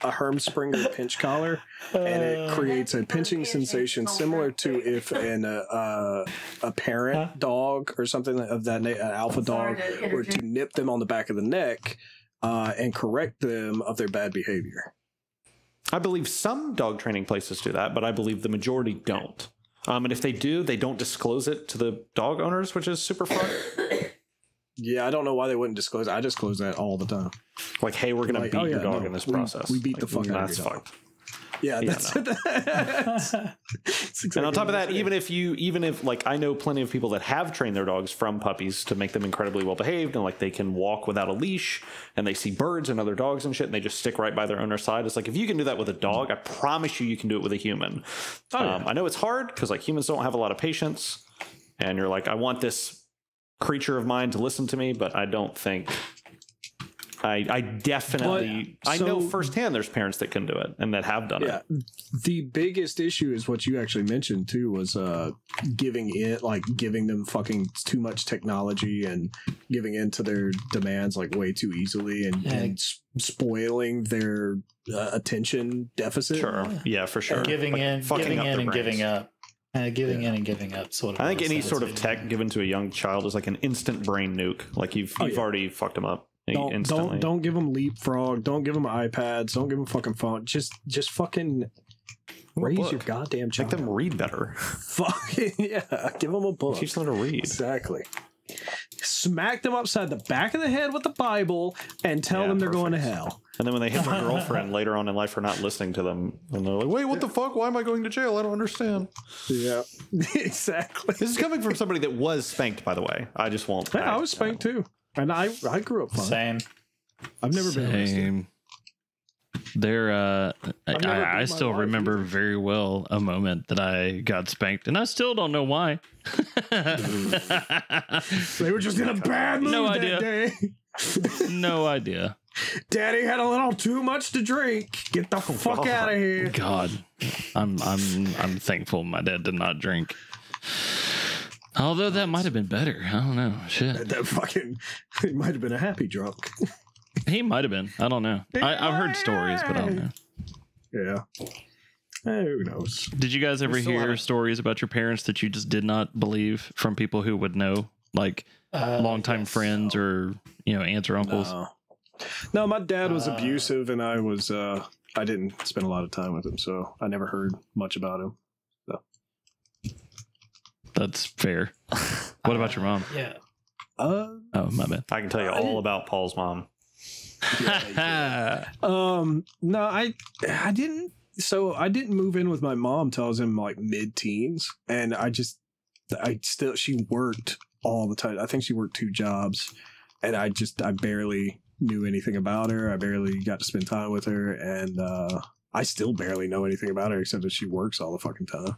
Hermspringer pinch collar, and it creates a pinching sensation similar to if a parent dog or something of that an alpha dog were to nip them on the back of the neck and correct them of their bad behavior. I believe some dog training places do that, but I believe the majority don't. And if they do, they don't disclose it to the dog owners, which is super fun. Yeah, I don't know why they wouldn't disclose it. I disclose that all the time. Like, hey, we're going to Like, beat oh, your yeah, dog no, in this we- process. we beat the fuck out of That's your dog. fucked. Yeah, Yeah, that's, no. that's exactly And on top of what that, I'm saying. even if like I know plenty of people that have trained their dogs from puppies to make them incredibly well behaved and like they can walk without a leash and they see birds and other dogs and shit and they just stick right by their owner's side. It's like if you can do that with a dog, I promise you can do it with a human. I know it's hard because like humans don't have a lot of patience, and you're like, I want this creature of mine to listen to me, but I don't think. I definitely But, I know so- firsthand there's parents that can do it and that have done Yeah, it. the biggest issue is what you actually mentioned too was giving them fucking too much technology and giving in to their demands like way too easily and spoiling their attention deficit. Sure. Yeah, for sure. Giving Like, in, fucking giving up in, their and brains. giving up. Giving in and giving up. Sort of. I think any boils sort down of to. tech given to a young child is like an instant brain nuke. Like you've yeah. already fucked them up instantly. Don't give them Leapfrog. Don't give them iPads. Don't give them fucking phone. Just fucking raise book. your goddamn Make child. them read better. Fucking yeah. Give them a book. Teach them to read. Exactly. Smack them upside the back of the head with the Bible and tell them they're going to perfect. hell. And then when they hit their girlfriend later on in life for not listening to them, and they're like, "Wait, what the fuck? Why am I going to jail? I don't understand." Yeah, exactly. This is coming from somebody that was spanked, by the way. I just won't. Yeah, I was spanked too, and I grew up fine. Same. I've never been arrested. Same. There, never beat I my still wife remember either. very well a moment that I got spanked, and I still don't know why. They were just in a bad mood No that idea. day. No idea. Daddy had a little too much to drink. Get the fuck God. out of here. God, I'm thankful my dad did not drink. Although that might have been better. I don't know. Shit, That fucking he might have been a happy drunk. he might have been. I don't know. I've heard stories, but I don't know. Yeah. Who knows? Did you guys ever still hear haven't- stories about your parents that you just did not believe from people who would know, like longtime Yes. friends or aunts or uncles? No, my dad was abusive, and I didn't spend a lot of time with him, so I never heard much about him. That's fair. What about your mom? Yeah. Oh, my bad. I can tell you all about Paul's mom. No, I didn't. So I didn't move in with my mom till I was in like mid-teens, and she worked all the time. I think she worked 2 jobs, and I barely knew anything about her. I barely got to spend time with her, and I still barely know anything about her except that she works all the fucking time.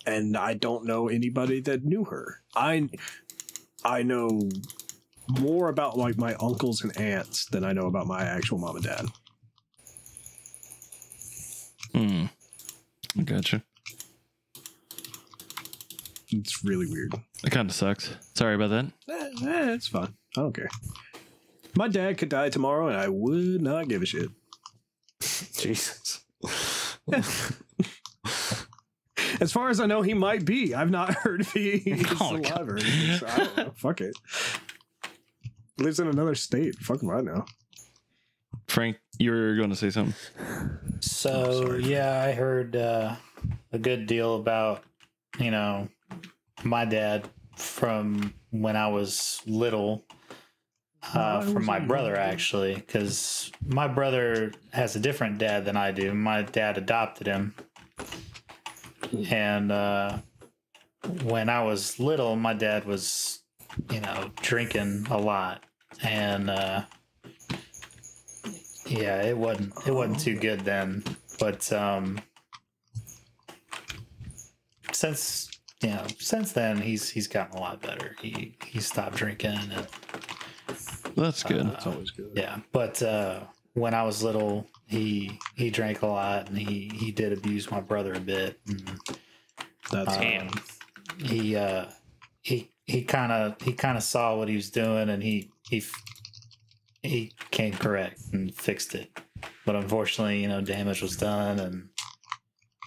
And I don't know anybody that knew her. I know more about like my uncles and aunts than I know about my actual mom and dad. I gotcha. It's really weird. It kind of sucks. Sorry about that. It's fine. I don't care. My dad could die tomorrow, and I would not give a shit. Jesus. As far as I know, he might be. I've not heard if he's Oh, alive or anything, so I don't know. Fuck it. Lives in another state. Fuck him right now. Frank, you were going to say something. So yeah, I heard a good deal about, you know, my dad from when I was little. From my brother, actually, because my brother has a different dad than I do. My dad adopted him. And when I was little, my dad was, you know, drinking a lot. And yeah, it wasn't too good then. But since then, he's gotten a lot better. He stopped drinking and That's good. That's always good. yeah, but when I was little, he drank a lot, and he did abuse my brother a bit. And, That's he kind of saw what he was doing, and he came correct and fixed it. But unfortunately, you know, damage was done, and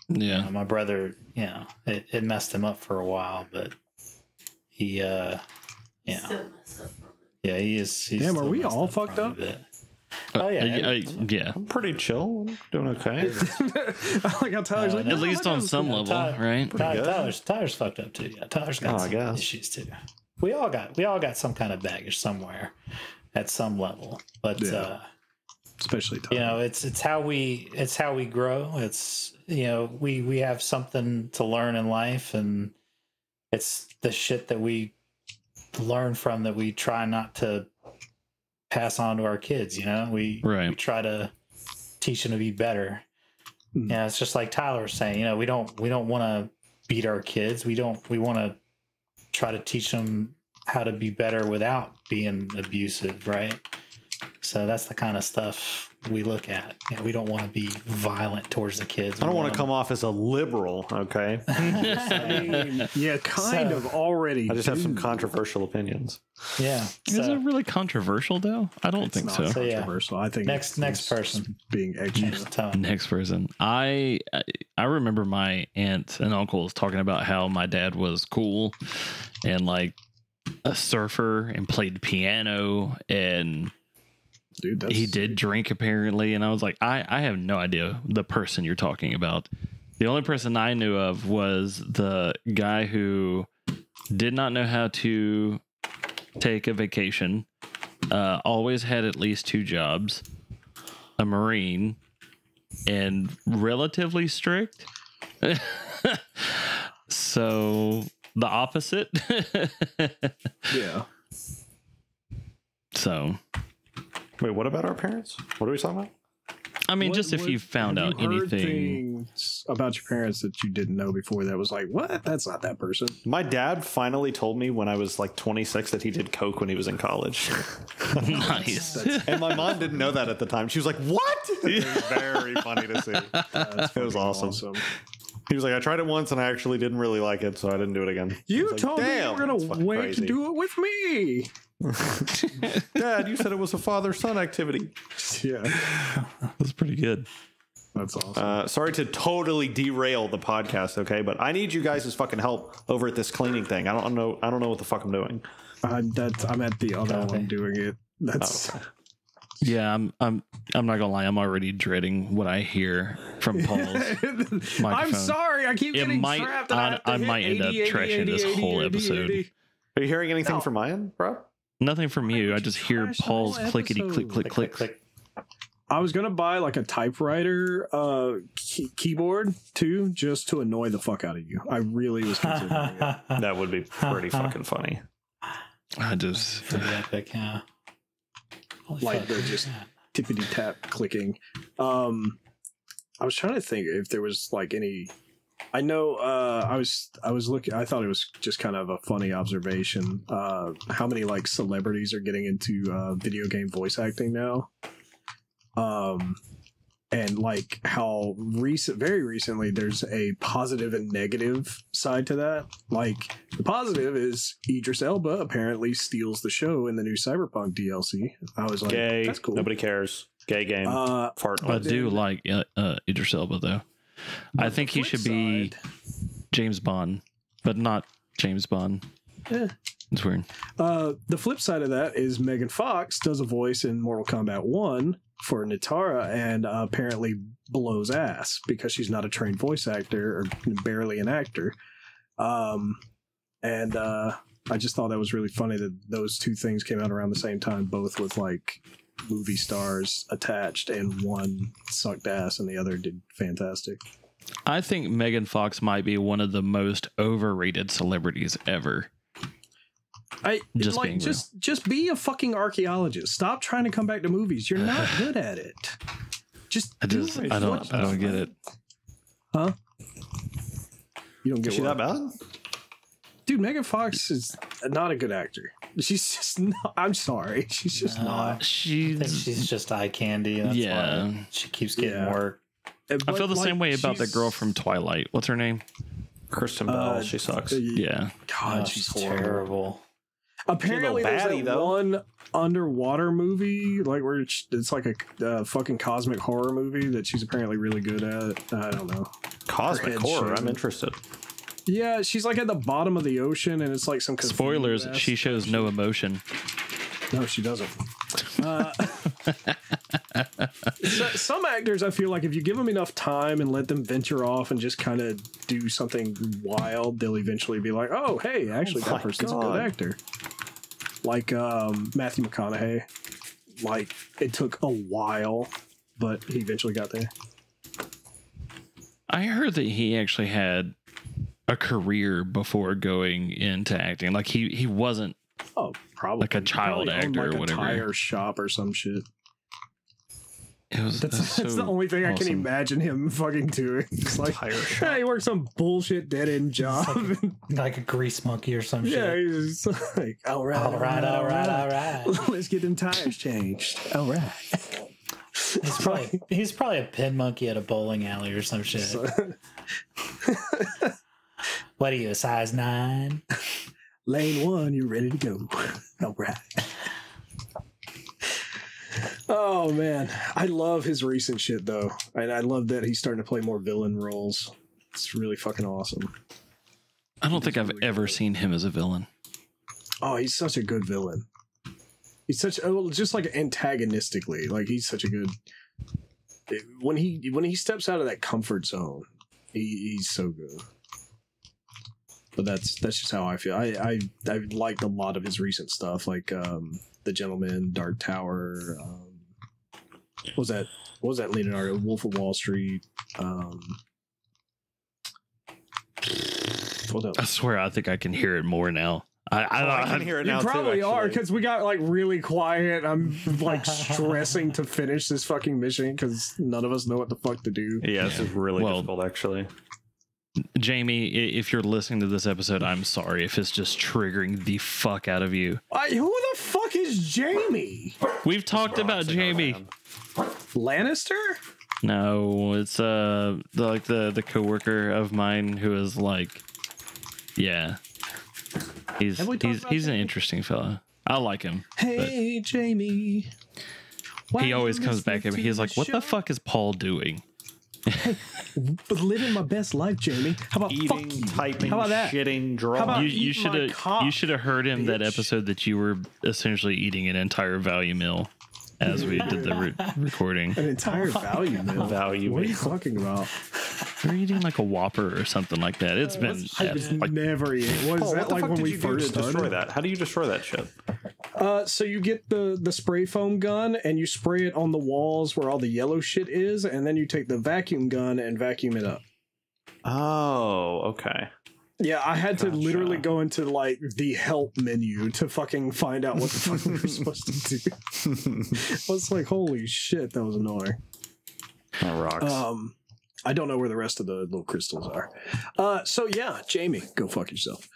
you know, my brother, you know, it messed him up for a while, but he yeah, he is. He's Damn, are still we messed all up fucked from up? a bit. Oh yeah, yeah. I'm pretty chill. I'm doing okay. I like how Tyler's like, At least on some level, right? Tyler's fucked up too. Yeah, Tyler's got some guess. issues too. We all got some kind of baggage somewhere, at some level. But Yeah. Especially Tyler. you know, it's how we grow. It's, you know, we have something to learn in life, and it's the shit that we learn from that we try not to pass on to our kids. You know, we try to teach them to be better. Yeah, it's just like Tyler was saying. You know, we don't want to beat our kids. We want to try to teach them how to be better without being abusive, right? So that's the kind of stuff we look at. You know, we don't want to be violent towards the kids. I don't want to come off as a liberal, okay? I mean, yeah, kind of already. I just have some controversial opinions. Yeah. Is it really controversial though? I don't think so. So, yeah. Controversial. I think Next person. being extra. Change the tone. Next person. I remember my aunt and uncles talking about how my dad was cool and like a surfer and played piano, and Dude, he did drink apparently. And I was like, I have no idea the person you're talking about. The only person I knew of was the guy who did not know how to take a vacation, always had at least 2 jobs, a Marine, and relatively strict. So the opposite. Yeah. So, Wait, what about our parents? What are we talking about? I mean, just if you found have out you heard anything. things about your parents that you didn't know before that was like, what? That's not that person. My dad finally told me when I was like 26 that he did coke when he was in college. Nice. And my mom didn't know that at the time. She was like, what? It was very funny to see. That's It was fucking awesome. He was like, I tried it once and I actually didn't really like it, so I didn't do it again. I You was like, told me you "Damn, were that's going to fucking wait crazy." to do it with me. Dad, you said it was a father-son activity. Yeah. That's pretty good. That's awesome. Sorry to totally derail the podcast, okay? But I need you guys' fucking help over at this cleaning thing. I don't know what the fuck I'm doing. I'm at the other one doing it. That's Yeah, I'm not gonna lie. I'm already dreading what I hear from Paul's microphone. I'm sorry. I keep getting might- trapped. And I might end up trashing this whole episode. Are you hearing anything from Mayan, bro? Nothing from you. I just hear trash the Paul's whole clickety episode. click click click. I was gonna buy like a typewriter keyboard too, just to annoy the fuck out of you. I really was considering it. That would be pretty fucking funny. I just Pretty epic, yeah. Holy Like fuck. they're just tippity tap clicking. I was trying to think if there was like any. I know I was looking. I thought it was just kind of a funny observation. How many like celebrities are getting into video game voice acting now? and like how very recently there's a positive and negative side to that. Like the positive is Idris Elba apparently steals the show in the new Cyberpunk DLC. I was like, Gay. that's cool. Nobody cares. Gay game. Fart I noise. do like Idris Elba though. I think he should be James Bond, but not James Bond. Yeah. It's weird. The flip side of that is Megan Fox does a voice in Mortal Kombat 1 for Nitara and apparently blows ass because she's not a trained voice actor or barely an actor. I just thought that was really funny that those two things came out around the same time, both with like movie stars attached, and one sucked ass and the other did fantastic. I think Megan Fox might be one of the most overrated celebrities ever. Just be a fucking archaeologist. Stop trying to come back to movies. You're not good at it. I don't get it. Huh? You don't get Is she what? that bad? Dude, Megan Fox is not a good actor. She's just not. I'm sorry. She's just not. I think she's just eye candy. That's why she keeps getting work. I feel the same way about the girl from Twilight. What's her name? Kristen Bell. She sucks. Yeah. God, she's terrible. Apparently, She's a there's baddie, that though. one underwater movie, like where it's like a fucking cosmic horror movie that she's apparently really good at. I don't know. Cosmic Her head horror. shaved. I'm interested. Yeah, she's like at the bottom of the ocean, and it's like some Spoilers, Cthulhu-esque she shows no emotion. No, she doesn't. Some actors, I feel like if you give them enough time and let them venture off and just kind of do something wild, they'll eventually be like, "Oh, hey, actually, that person's a good actor." Like Matthew McConaughey. Like it took a while, but he eventually got there. I heard that he actually had a career before going into acting. Like he wasn't Oh, probably like a child Probably owned, actor like or whatever. A tire shop or some shit. It was That's so the only thing I can awesome. imagine him fucking doing. It's like, yeah, he works some bullshit dead end job. Like a grease monkey or some Yeah, shit. he's just like, all right. All right. Let's get them tires changed. All right. He's probably a pin monkey at a bowling alley or some shit. What are you, a size 9? Lane 1, you're ready to go. All right. Oh man, I love his recent shit though, and I love that he's starting to play more villain roles. It's really fucking awesome. I don't think I've ever seen him as a villain. Oh, he's such a good villain. He's such just like antagonistically, like he's such a good. When he steps out of that comfort zone, he's so good. But that's just how I feel. I liked a lot of his recent stuff, like The Gentleman, Dark Tower. What was that Leonardo? Wolf of Wall Street. What else? I swear, I think I can hear it more now. I can hear it now. You probably too, are, actually. because we got like really quiet. I'm like stressing to finish this fucking mission because none of us know what the fuck to do. Yeah, this is really difficult, actually. Jamie, if you're listening to this episode, I'm sorry if it's just triggering the fuck out of you. Who the fuck is Jamie? We've talked about Jamie. Lannister? No, it's the coworker of mine who is like, yeah, he's Have we talked about an Jamie? interesting fella. I like him. Hey, Jamie. But he always comes back at me. He's like, "What the fuck is Paul doing?" Living my best life, Jamie. How about fuck Eating, you? typing, How about that? shitting, drawing. How about You eat my cock, you should have heard him that bitch. episode that you were essentially eating an entire value meal as we did the recording. An entire value meal. Value What are you meal. talking about? We're eating like a Whopper or something like that. It's been I was like never eating. Was Paul, that what the like fuck when did we you do first to destroy started? that? How do you destroy that shit? So you get the spray foam gun and you spray it on the walls where all the yellow shit is, and then you take the vacuum gun and vacuum it up. Oh, okay. Yeah, I had to Gotcha. literally go into like the help menu to fucking find out what the fuck we were supposed to do. I was like, holy shit, that was annoying. That rocks. I don't know where the rest of the little crystals are. So yeah, Jamie, go fuck yourself.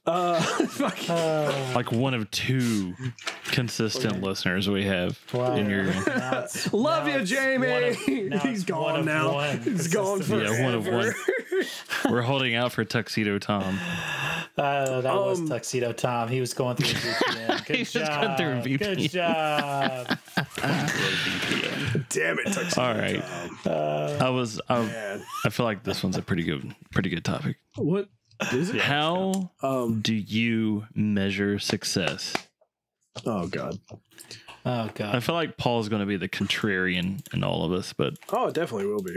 Fuck. Like one of two consistent listeners we have Wow. in your. Love you, Jamie. He's gone now. He's gone forever. Yeah, one of one. We're holding out for Tuxedo Tom. That was Tuxedo Tom. He was going through a VPN. Good He's just going through a job. VPN. Good job. Damn it, Tuxedo. All right. Man. I feel like this one's a pretty good topic. What is it? How do you measure success? Oh God. Oh I God. feel like Paul's going to be the contrarian in all of us, but Oh, it definitely will be.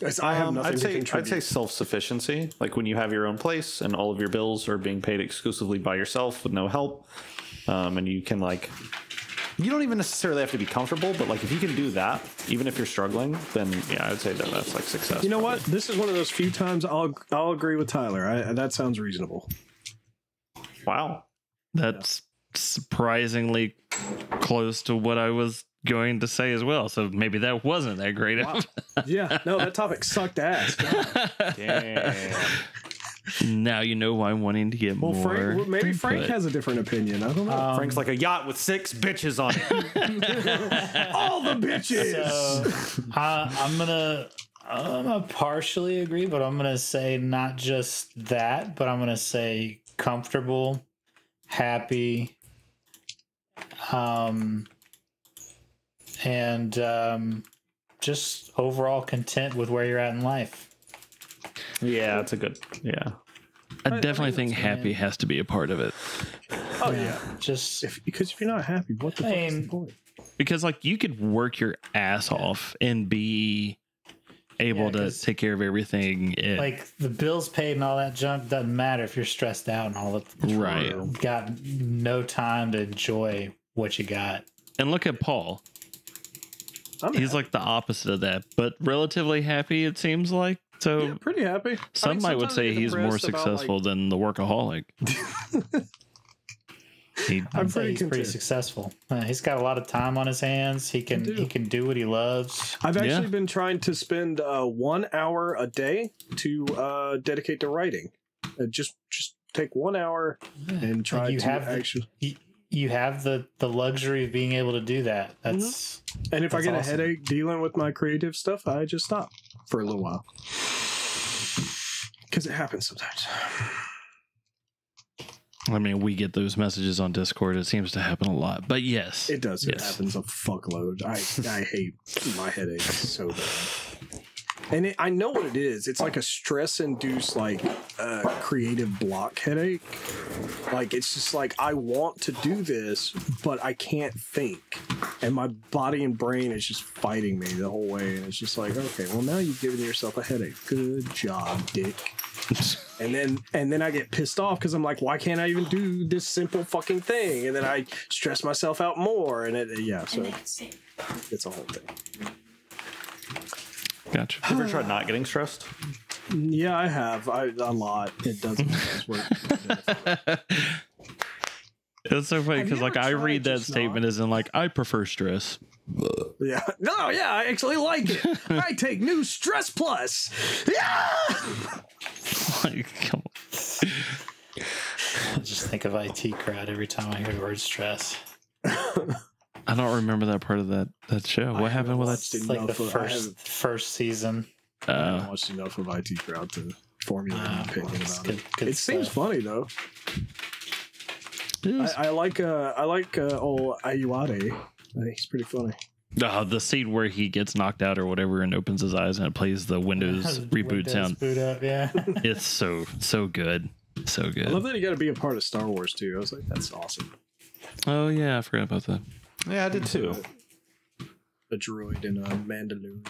Guys, I have nothing to I'd contribute. say self-sufficiency. Like when you have your own place and all of your bills are being paid exclusively by yourself with no help, and you can like, you don't even necessarily have to be comfortable, but like if you can do that, even if you're struggling, then yeah, I'd say that's like success. You know what? This is one of those few times I'll agree with Tyler. That sounds reasonable. Wow. that's surprisingly close to what I was going to say as well. So maybe that wasn't that great. Wow. Yeah, no, that topic sucked ass. Damn. Now you know why I'm wanting to get Well, more. maybe Frank input. has a different opinion. I don't know. Frank's like a yacht with 6 bitches on it. All the bitches. So I'm gonna partially agree, but I'm gonna say not just that, but I'm gonna say comfortable, happy, and just overall content with where you're at in life. Yeah, that's a good. Yeah. I definitely think happy has to be a part of it. Oh yeah. Just Because if you're not happy, what the fuck is the point? Because like you could work your ass off and be able Yeah, to 'cause, take care of everything. like the bills paid and all that junk doesn't matter if you're stressed out and all of Right. got no time to enjoy what you got. And look at Paul. He's like the opposite of that, but relatively happy, it seems like. So Yeah, pretty happy. some might would sometimes say I get he's more depressed about, successful than the workaholic. I'd say pretty he's pretty content. successful. He's got a lot of time on his hands. He can do what he loves. I've actually Yeah. been trying to spend 1 hour a day to dedicate to writing. Just take 1 hour and try you to have actually. You have the luxury of being able to do that. That's And if I that's get awesome. a headache dealing with my creative stuff, I just stop for a little while. Because it happens sometimes. I mean, we get those messages on Discord. It seems to happen a lot. But yes. It does. It Yes. happens a fuckload. I hate my headache so bad. And I know what it is. It's like a stress-induced, like, creative block headache. Like, it's just like, I want to do this, but I can't think. And my body and brain is just fighting me the whole way. And it's just like, okay, well, now you've given yourself a headache. Good job, dick. And then I get pissed off because I'm like, why can't I even do this simple fucking thing? And then I stress myself out more. And so it's a whole thing. Gotcha. You ever tried not getting stressed? Yeah, I have. A lot. It doesn't work. It's so funny Have because you like ever I tried read that just statement not? as in like I prefer stress. Yeah. No, yeah, I actually like it. I take new Stress Plus. Yeah. Like, come on. I just think of IT crowd every time I hear the word stress. I don't remember that part of that show. What happened with watched that? It's like the Enough of- first season. I haven't watched enough of IT Crowd to formulate an opinion It's about it. good It seems stuff. funny though. I like old Ayuade. He's pretty funny. The scene where he gets knocked out or whatever and opens his eyes and it plays the Windows reboot Windows sound. Boot up, yeah. It's so good. So I love good. that he got to be a part of Star Wars too. I was like, that's awesome. Oh yeah, I forgot about that. Yeah, I did too. A droid and a Mandalorian.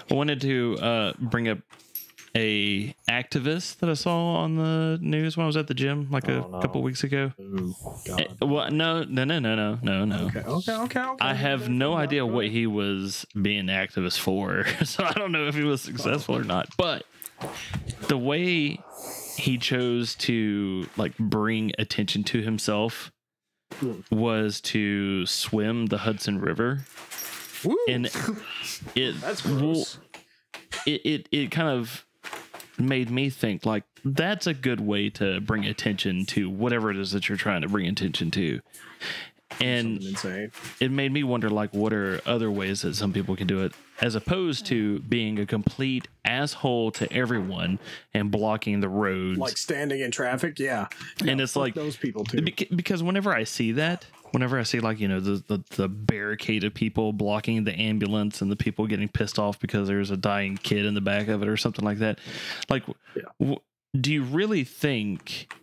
I wanted to bring up a activist that I saw on the news when I was at the gym like a couple weeks ago. Oh God. Well, no. Okay. I have no idea what he was being activist for, so I don't know if he was successful or not. But the way he chose to like bring attention to himself was to swim the Hudson River. Woo! And it That's gross. it kind of made me think like that's a good way to bring attention to whatever it is that you're trying to bring attention to. And insane. It made me wonder, like, what are other ways that some people can do it, as opposed to being a complete asshole to everyone and blocking the roads, like standing in traffic. Yeah, and it's like those people too. Because whenever I see like, you know, the barricade of people blocking the ambulance and the people getting pissed off because there's a dying kid in the back of it or something like that, like, do you really think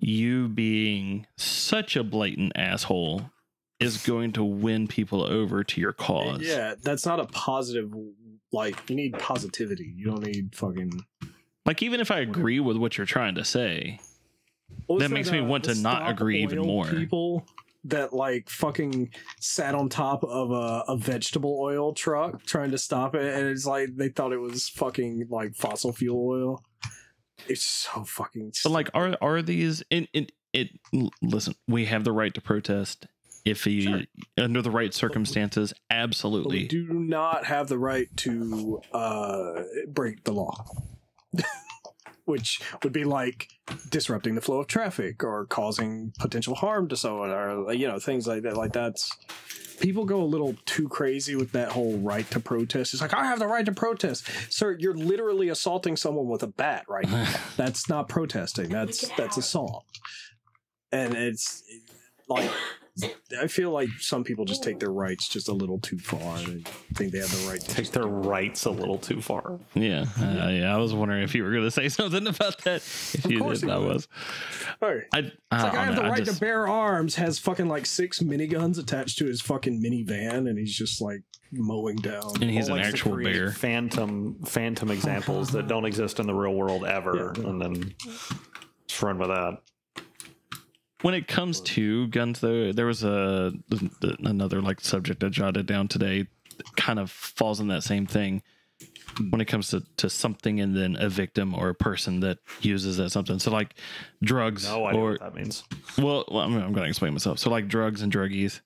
you being such a blatant asshole is going to win people over to your cause? Yeah, that's not a positive. Like, you need positivity. You don't need fucking. Like, even if I agree with what you're trying to say, that makes me want to not agree even more. People that like fucking sat on top of a vegetable oil truck trying to stop it, and it's like they thought it was fucking like fossil fuel oil. It's so fucking stupid. But like, are these listen, we have the right to protest if you under the right circumstances, absolutely. But we do not have the right to break the law. Which would be like disrupting the flow of traffic or causing potential harm to someone, or, you know, things like that. Like, that's, people go a little too crazy with that whole right to protest. It's like, I have the right to protest. Sir, you're literally assaulting someone with a bat right now. That's not protesting. That's assault. And it's like, I feel like some people just take their rights just a little too far and think they have the right to take their rights a little too far. Yeah. I was wondering if you were going to say something about that. If you did, I was. Right. It's like, I have the right to bear arms, has fucking like 6 miniguns attached to his fucking minivan, and he's just like mowing down. And he's an actual bear. Phantom examples that don't exist in the real world ever, and then just run with that. When it comes to guns, though, there was another like subject I jotted down today that kind of falls in that same thing. When it comes to something and then a victim or a person that uses that something. So like drugs. No idea what that means. Well, I'm going to explain myself. So like drugs and druggies,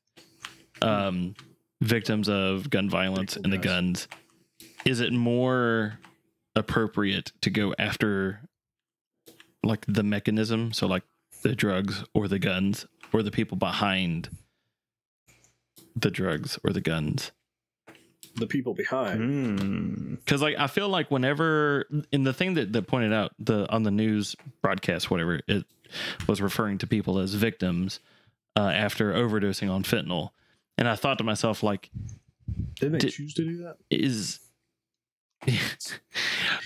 victims of gun violence and the guns. Is it more appropriate to go after like the mechanism? So like the drugs or the guns, or the people behind the drugs or the guns? The people behind. Because like I feel like whenever in the thing that pointed out on the news broadcast, whatever, it was referring to people as victims after overdosing on fentanyl, and I thought to myself, like, did they choose to do that?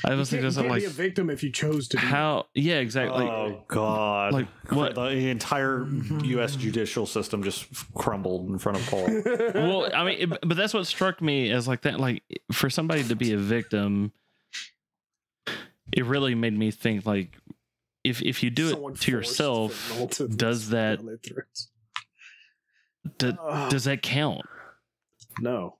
I was thinking, you can't like, be a victim if you chose to. Yeah, exactly. Oh God! Like what? The entire U.S. judicial system just crumbled in front of Paul. Well, I mean, but that's what struck me as like that. Like, for somebody to be a victim, it really made me think. Like, if you do it to yourself, does that does that count? No.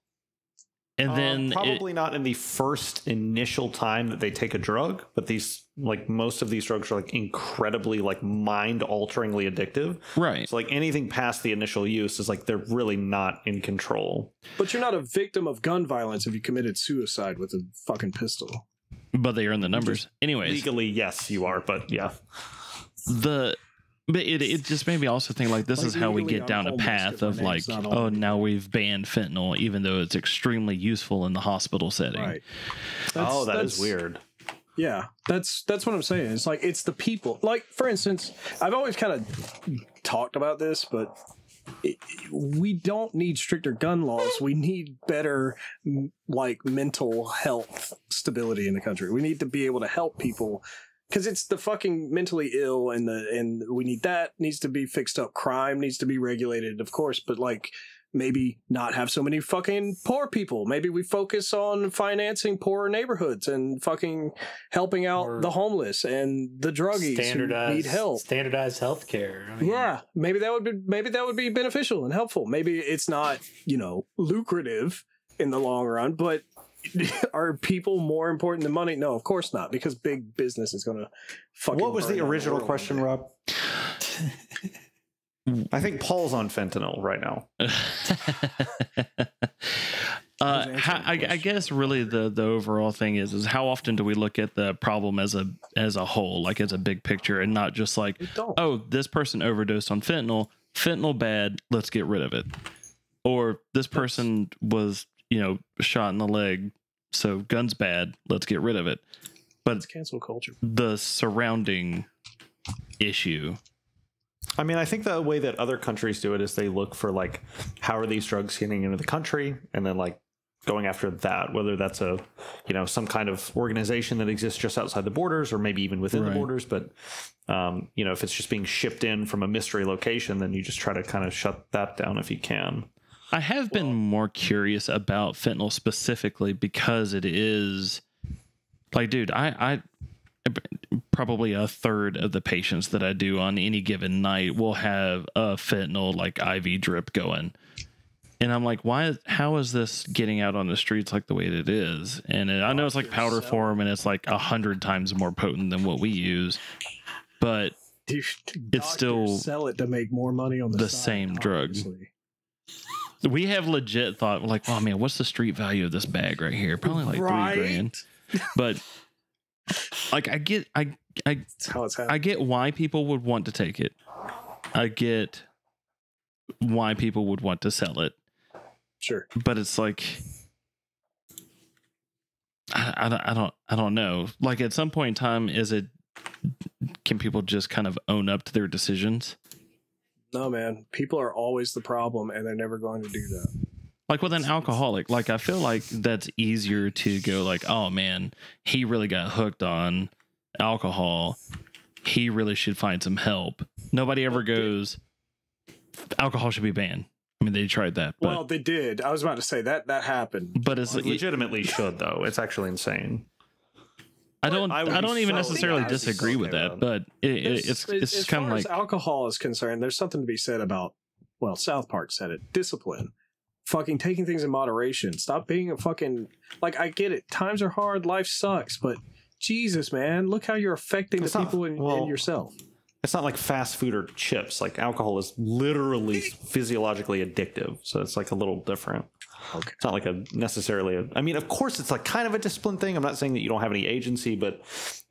And then probably not in the first initial time that they take a drug, but these, like, most of these drugs are like incredibly like mind alteringly addictive. Right. So like anything past the initial use is like they're really not in control. But you're not a victim of gun violence if you committed suicide with a fucking pistol. But they are in the numbers. Anyways. Legally, yes, you are, but yeah. But it just made me also think, like, this is how we get down a path of like, oh, now we've banned fentanyl, even though it's extremely useful in the hospital setting. Right. That is weird. Yeah, that's what I'm saying. It's like, it's the people. Like, for instance, I've always kind of talked about this, but we don't need stricter gun laws. We need better, like, mental health stability in the country. We need to be able to help people. Because it's the fucking mentally ill, and we need that needs to be fixed up. Crime needs to be regulated, of course, but like maybe not have so many fucking poor people. Maybe we focus on financing poorer neighborhoods and fucking helping out the homeless and the druggies who need help. Standardized healthcare. I mean, yeah, maybe that would be beneficial and helpful. Maybe it's not, you know, lucrative in the long run, but are people more important than money? No, of course not, because big business is going to fucking. What was the original question, Rob? I think Paul's on fentanyl right now. I guess really the overall thing is how often do we look at the problem as a whole, like as a big picture, and not just like, oh, this person overdosed on fentanyl bad, let's get rid of it, or this person was shot in the leg, so guns bad, let's get rid of it. But it's cancel culture. The surrounding issue. I mean, I think the way that other countries do it is they look for like, how are these drugs getting into the country, and then like going after that, whether that's a some kind of organization that exists just outside the borders or maybe even within the borders. But if it's just being shipped in from a mystery location, then you just try to kind of shut that down if you can. I have been more curious about fentanyl specifically because it is like, dude, I probably a third of the patients that I do on any given night will have a fentanyl like IV drip going. And I'm like, how is this getting out on the streets like the way that it is? And I know it's like powder form and it's like 100 times more potent than what we use, but it's still sell it to make more money on the same drug. We have legit thought like, oh man, what's the street value of this bag right here? Probably like $3,000. But like, I get why people would want to take it. I get why people would want to sell it. Sure. But it's like, I don't know. Like at some point in time, can people just kind of own up to their decisions? No, man. People are always the problem, and they're never going to do that. Like with an alcoholic, like I feel like that's easier to go like, oh man, he really got hooked on alcohol. He really should find some help. Nobody ever goes, alcohol should be banned. I mean, they tried that. But, well, they did. I was about to say that happened. But it legitimately should, though. It's actually insane. I don't even necessarily disagree with that, but it's kind of like, as alcohol is concerned, there's something to be said about, well, South Park said it, discipline. Fucking taking things in moderation. Stop being a fucking, like, I get it. Times are hard. Life sucks. But Jesus, man, look how you're affecting the people and yourself. It's not like fast food or chips. Like alcohol is literally physiologically addictive. So it's like a little different. Okay. It's not like I mean, of course it's like kind of a discipline thing. I'm not saying that you don't have any agency, but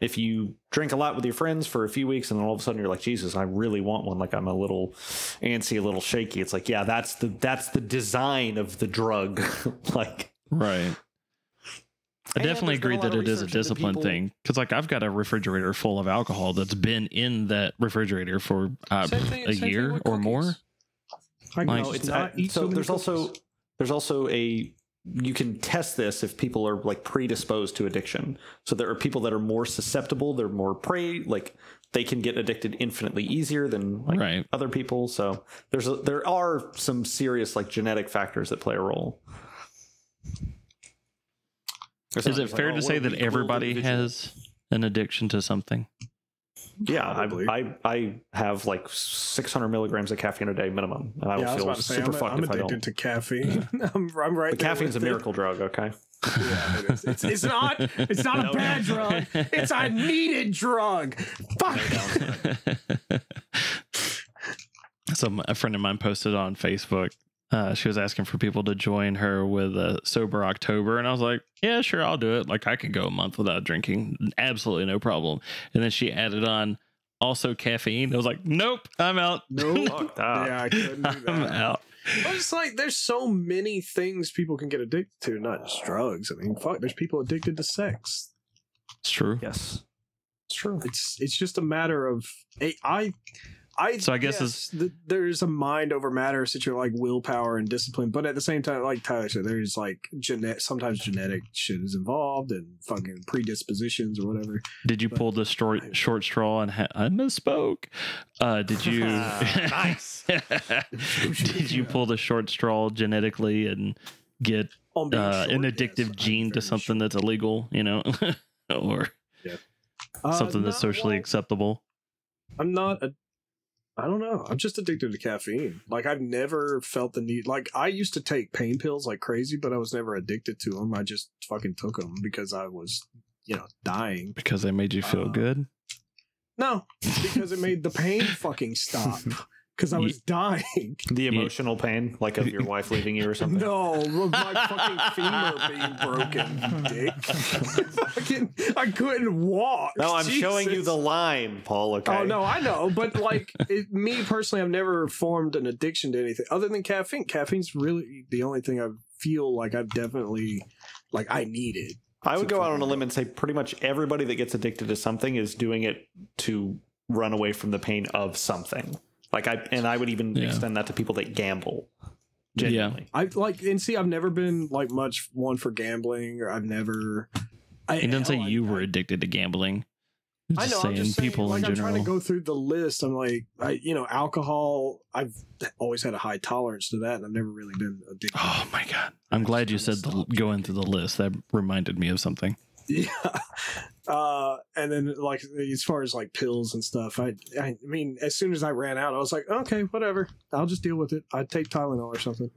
if you drink a lot with your friends for a few weeks and then all of a sudden you're like, Jesus, I really want one. Like I'm a little antsy, a little shaky. It's like, yeah, that's the design of the drug. Like, right. I definitely agree that it is a discipline thing, because like I've got a refrigerator full of alcohol that's been in that refrigerator for a year or more. There's also you can test this if people are like predisposed to addiction. So there are people that are more susceptible, they're more prey, like they can get addicted infinitely easier than other people. So there are some serious like genetic factors that play a role. Is it fair to say that everybody has an addiction to something? Yeah, I have like 600 milligrams of caffeine a day minimum, and I will feel super fucked if I don't. I'm addicted to caffeine. I'm right. But caffeine's a miracle drug, okay? Yeah, it is. It's not. It's not a bad drug. It's a needed drug. Fuck. So a friend of mine posted on Facebook. She was asking for people to join her with a sober October, and I was like, yeah, sure, I'll do it. Like I could go a month without drinking, absolutely no problem. And then she added on also caffeine. I was like, nope, I'm out. Nope. Yeah, I couldn't do that. I'm out. But it's like there's so many things people can get addicted to, not just drugs. I mean, fuck, there's people addicted to sex. It's true. Yes, it's true. It's just a matter of So I guess there's a mind over matter situation, like willpower and discipline, but at the same time, like Tyler said, there's like sometimes genetic shit is involved and fucking predispositions or whatever. Did you pull the short straw and I misspoke? Did you? Nice. Did you pull the short straw genetically and get an addictive gene to something that's illegal? Or something that's socially acceptable? I don't know. I'm just addicted to caffeine. Like, I've never felt the need. Like, I used to take pain pills like crazy, but I was never addicted to them. I just fucking took them because I was, dying. Because they made you feel good? No, because it made the pain fucking stop. because I was dying. The emotional pain, like of your wife leaving you or something. No, my fucking femur being broken, dick. I couldn't walk. No, I'm Jesus. showing you the line, Paul. Okay. Oh no, I know, but like me personally, I've never formed an addiction to anything other than caffeine. Caffeine's really the only thing I feel like I've definitely I need it. I would go out on a limb and say pretty much everybody that gets addicted to something is doing it to run away from the pain of something. I would even extend that to people that gamble. Genuinely. Yeah. I've never been like much one for gambling, or I've never. It doesn't say you were addicted to gambling. I know. I'm just saying, people in I'm general. trying to go through the list. I'm like, alcohol. I've always had a high tolerance to that, and I've never really been addicted. Oh my god! I'm glad you said going through the list. That reminded me of something. Yeah. And then like as far as like pills and stuff, I mean, as soon as I ran out, I was like, okay, whatever. I'll just deal with it. I'd take Tylenol or something.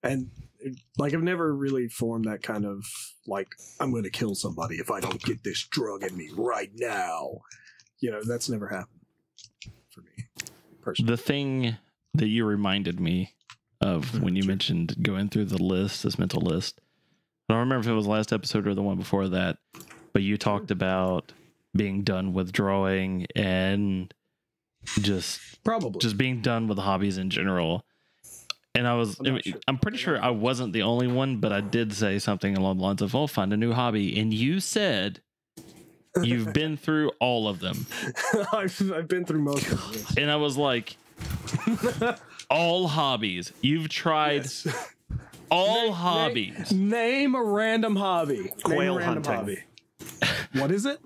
And like I've never really formed that kind of like I'm going to kill somebody if I don't get this drug in me right now. That's never happened for me personally. The thing that you reminded me of when you mentioned going through the list, this mental list, I don't remember if it was last episode or the one before that, but you talked about being done withdrawing and just being done with hobbies in general. And I'm pretty sure I wasn't the only one, but I did say something along the lines of, find a new hobby. And you said you've been through all of them. I've been through most of them. And I was like, all hobbies. You've tried all hobbies. Name a random hobby. Quail hunting. What is it?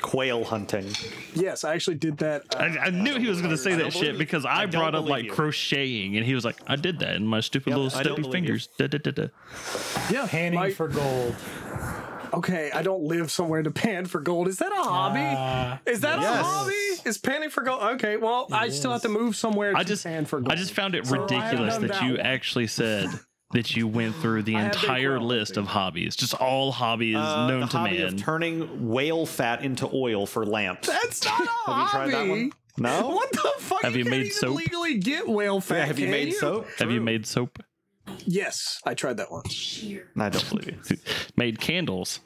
Quail hunting. Yes, I actually did that. I knew he was going to say that shit because I brought up like crocheting, and he was like, I did that in my stupid little stubby fingers. Yeah, panning for gold. Okay, I don't live somewhere to pan for gold. Is that a hobby? Is that a hobby? Is panning for gold? Okay, well, I still have to move somewhere to pan for gold. I just found it ridiculous that you actually said that you went through the entire list of hobbies, just all hobbies known to man. Of turning whale fat into oil for lamps. That's not a hobby. Have you tried that one? No. What the fuck? Have you made soap? Legally get whale fat? Yeah, have you made soap? Have you made soap? Yes, I tried that once. I don't believe you. Made candles.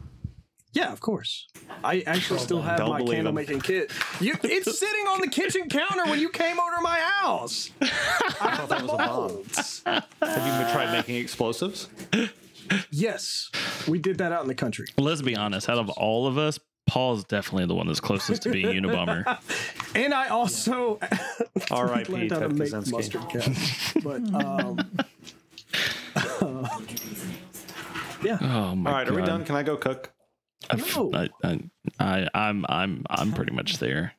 Yeah, of course. I actually still have my candle making kit. It's sitting on the kitchen counter when you came over to my house. I thought that was a bomb. Have you tried making explosives? Yes, we did that out in the country. Let's be honest. Out of all of us, Paul's definitely the one that's closest to being Unabomber. And I also R.I.P. Ted make Kaczynski. mustard cat. But yeah. Oh my All right, God. are we done? Can I go cook? No. I'm pretty much there.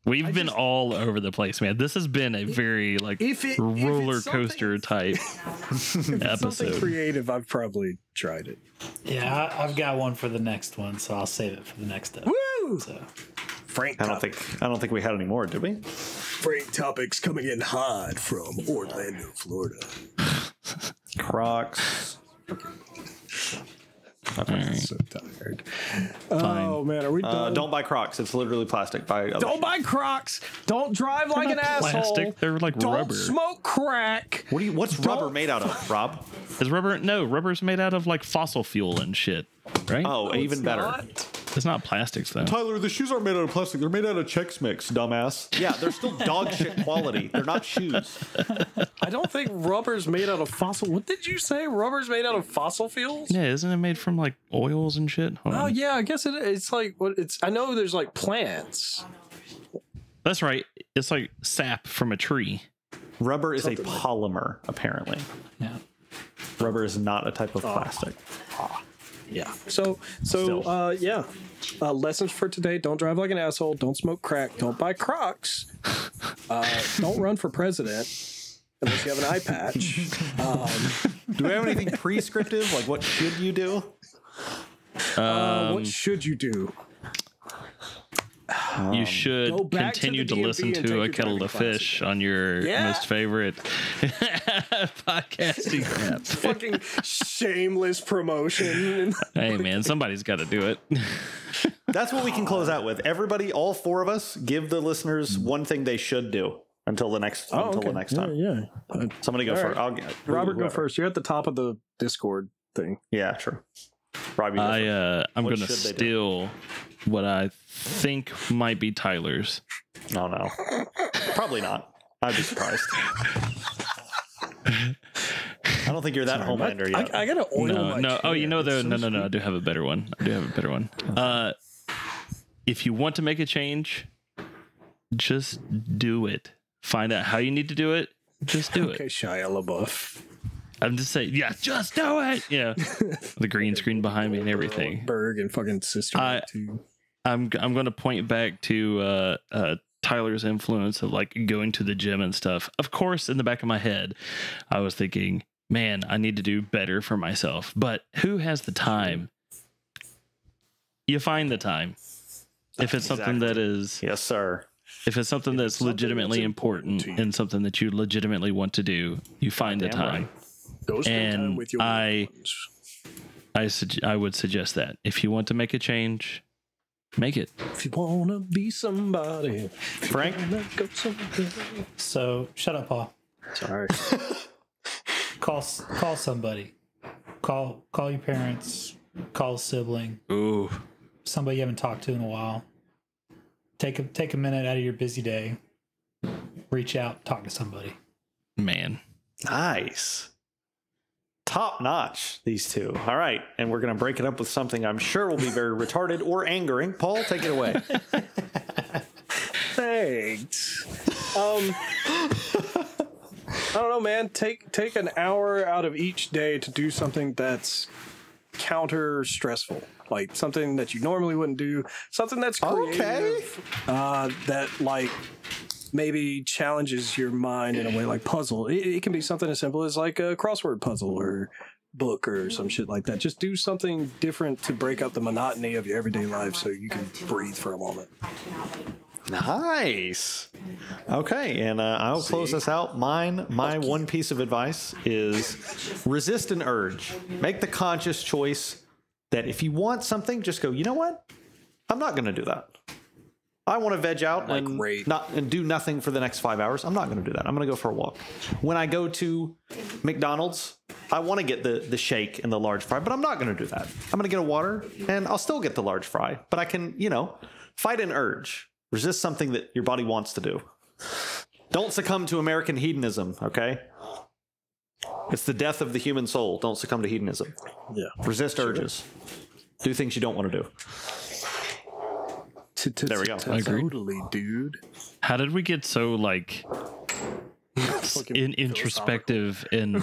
We've been all over the place, man. This has been a very roller coaster type episode. Something creative, I've probably tried it. Yeah, I've got one for the next one, so I'll save it for the next episode. Woo! So. Frank, I don't think we had any more, did we? Frank topics coming in hot from Orlando, Florida. Crocs. I'm so tired. Oh man, are we done? Don't buy Crocs. It's literally plastic. Don't buy Crocs. Don't drive like an asshole. Plastic. They're like don't rubber. Smoke crack. What's rubber made out of, Rob? Is rubber? No, rubber's made out of like fossil fuel and shit. Right? Oh, even better. Not. It's not plastics though. Tyler, the shoes aren't made out of plastic. They're made out of Chex Mix, dumbass. Yeah, they're still dog shit quality. They're not shoes. I don't think rubber's made out of fossil. What did you say? Rubber's made out of fossil fuels? Yeah, isn't it made from like oils and shit? Hold Oh on. yeah, I guess it's like what it's. I know there's like plants. That's right. It's like sap from a tree. Rubber is a polymer, apparently. Yeah. Rubber is not a type of plastic. Yeah. So yeah. Lessons for today: don't drive like an asshole. Don't smoke crack. Don't buy Crocs. Don't run for president unless you have an eye patch. Do we have anything prescriptive? Like, what should you do? What should you do? You should go back to continue the to DMV listen and to take A your Kettle driving to Fish on your most favorite podcasting app. Fucking shameless promotion. Hey, man, somebody's got to do it. That's what we can close out with. Everybody, all four of us, give the listeners one thing they should do. until the next okay. the next time. Yeah. Somebody go All first. right. Robert, go first. You're at the top of the Discord thing. Yeah, sure. Rob, you go first. I'm What gonna should they do? steal what I think might be Tyler's. No, probably not. I'd be surprised. I don't think you're that Homelander yet. I gotta oil my No. Oh, chair. no. It's so I do have a better one. If you want to make a change, just do it. Find out how you need to do it. Just do Okay, it. Shia LaBeouf. I'm just saying, yeah, just do it. Yeah, the green screen behind me and everything. Berg and fucking Sister too. I'm going to point back to Tyler's influence of like going to the gym and stuff. Of course, in the back of my head, I was thinking, man, I need to do better for myself. But who has the time? You find the time. If it's something that is, Yes, sir. if it's something that's legitimately important and something that you legitimately want to do, you find the Damn time. right. Go spend time And with your I loved ones. I would suggest that if you want to make a change, make it. If you wanna be somebody, Frank? go somewhere. So shut up, Paul. Sorry. Call somebody. Call your parents. Call a sibling. Ooh. Somebody you haven't talked to in a while. Take a minute out of your busy day. Reach out. Talk to somebody. Man. Nice. Top notch, these two. All right. And we're going to break it up with something I'm sure will be very retarded or angering. Paul, take it away. Thanks. I don't know, man. Take an hour out of each day to do something that's counter stressful, like something that you normally wouldn't do, something that's creative, that like maybe challenges your mind in a way, like puzzle. It can be something as simple as like a crossword puzzle or book or some shit like that. Just do something different to break up the monotony of your everyday life so you can breathe for a moment. Nice. Okay, and I'll close this out. My one piece of advice is resist an urge. Make the conscious choice that if you want something, just go, you know what? I'm not going to do that. I want to veg out and do nothing for the next 5 hours. I'm not going to do that. I'm going to go for a walk. When I go to McDonald's, I want to get the shake and the large fry, but I'm not going to do that. I'm going to get a water and I'll still get the large fry, but I can, fight an urge. Resist something that your body wants to do. Don't succumb to American hedonism, okay? It's the death of the human soul. Don't succumb to hedonism. Yeah. Resist urges. Do things you don't want to do. There we go. I agree. Totally, dude. How did we get so like introspective and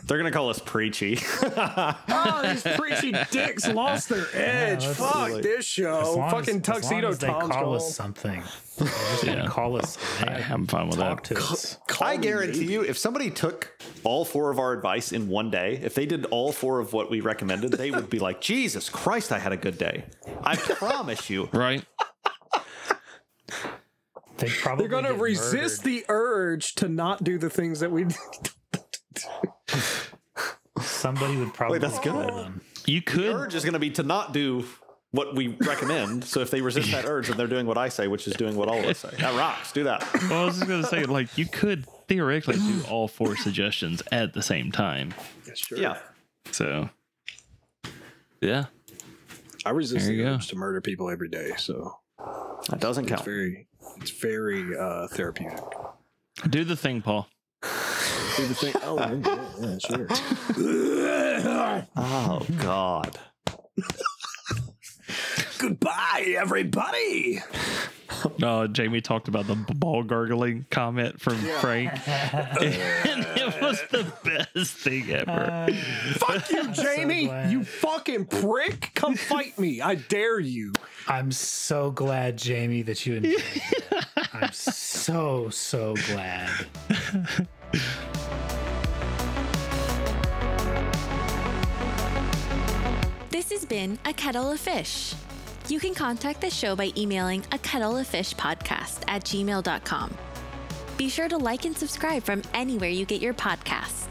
They're gonna call us preachy. Oh, these preachy dicks lost their edge. let's Fuck do it. this show. Fucking Tuxedo they Tom's call gone. us something. They're just gonna call us. I'm fine with Talk that. to us. I guarantee you, if somebody took all 4 of our advice in one day, if they did all 4 of what we recommended, they would be like, Jesus Christ, I had a good day. I promise you. Right? They're going to resist the urge to not do the things that we Somebody would probably. Wait, that's good. call them. You The could urge is going to be to not do what we recommend. So if they resist that urge, then they're doing what I say, which is doing what all of us say. That rocks. Do that. well, I was just gonna say, like, you could theoretically do all 4 suggestions at the same time. Sure. Yeah. So yeah. I resist There the you go. urge to murder people every day, so That doesn't it's count. very therapeutic. Do the thing, Paul. Do the thing. Oh, yeah, sure. Oh, God. Goodbye, everybody. Jamie talked about the ball gargling comment from Frank, and it was the best thing ever. Fuck you, Jamie. glad. You fucking prick. Come fight me. I dare you. I'm so glad, Jamie, that you enjoyed it. I'm so glad. This has been A Kettle of Fish. You can contact the show by emailing akettleoffishpodcast@gmail.com. Be sure to like and subscribe from anywhere you get your podcasts.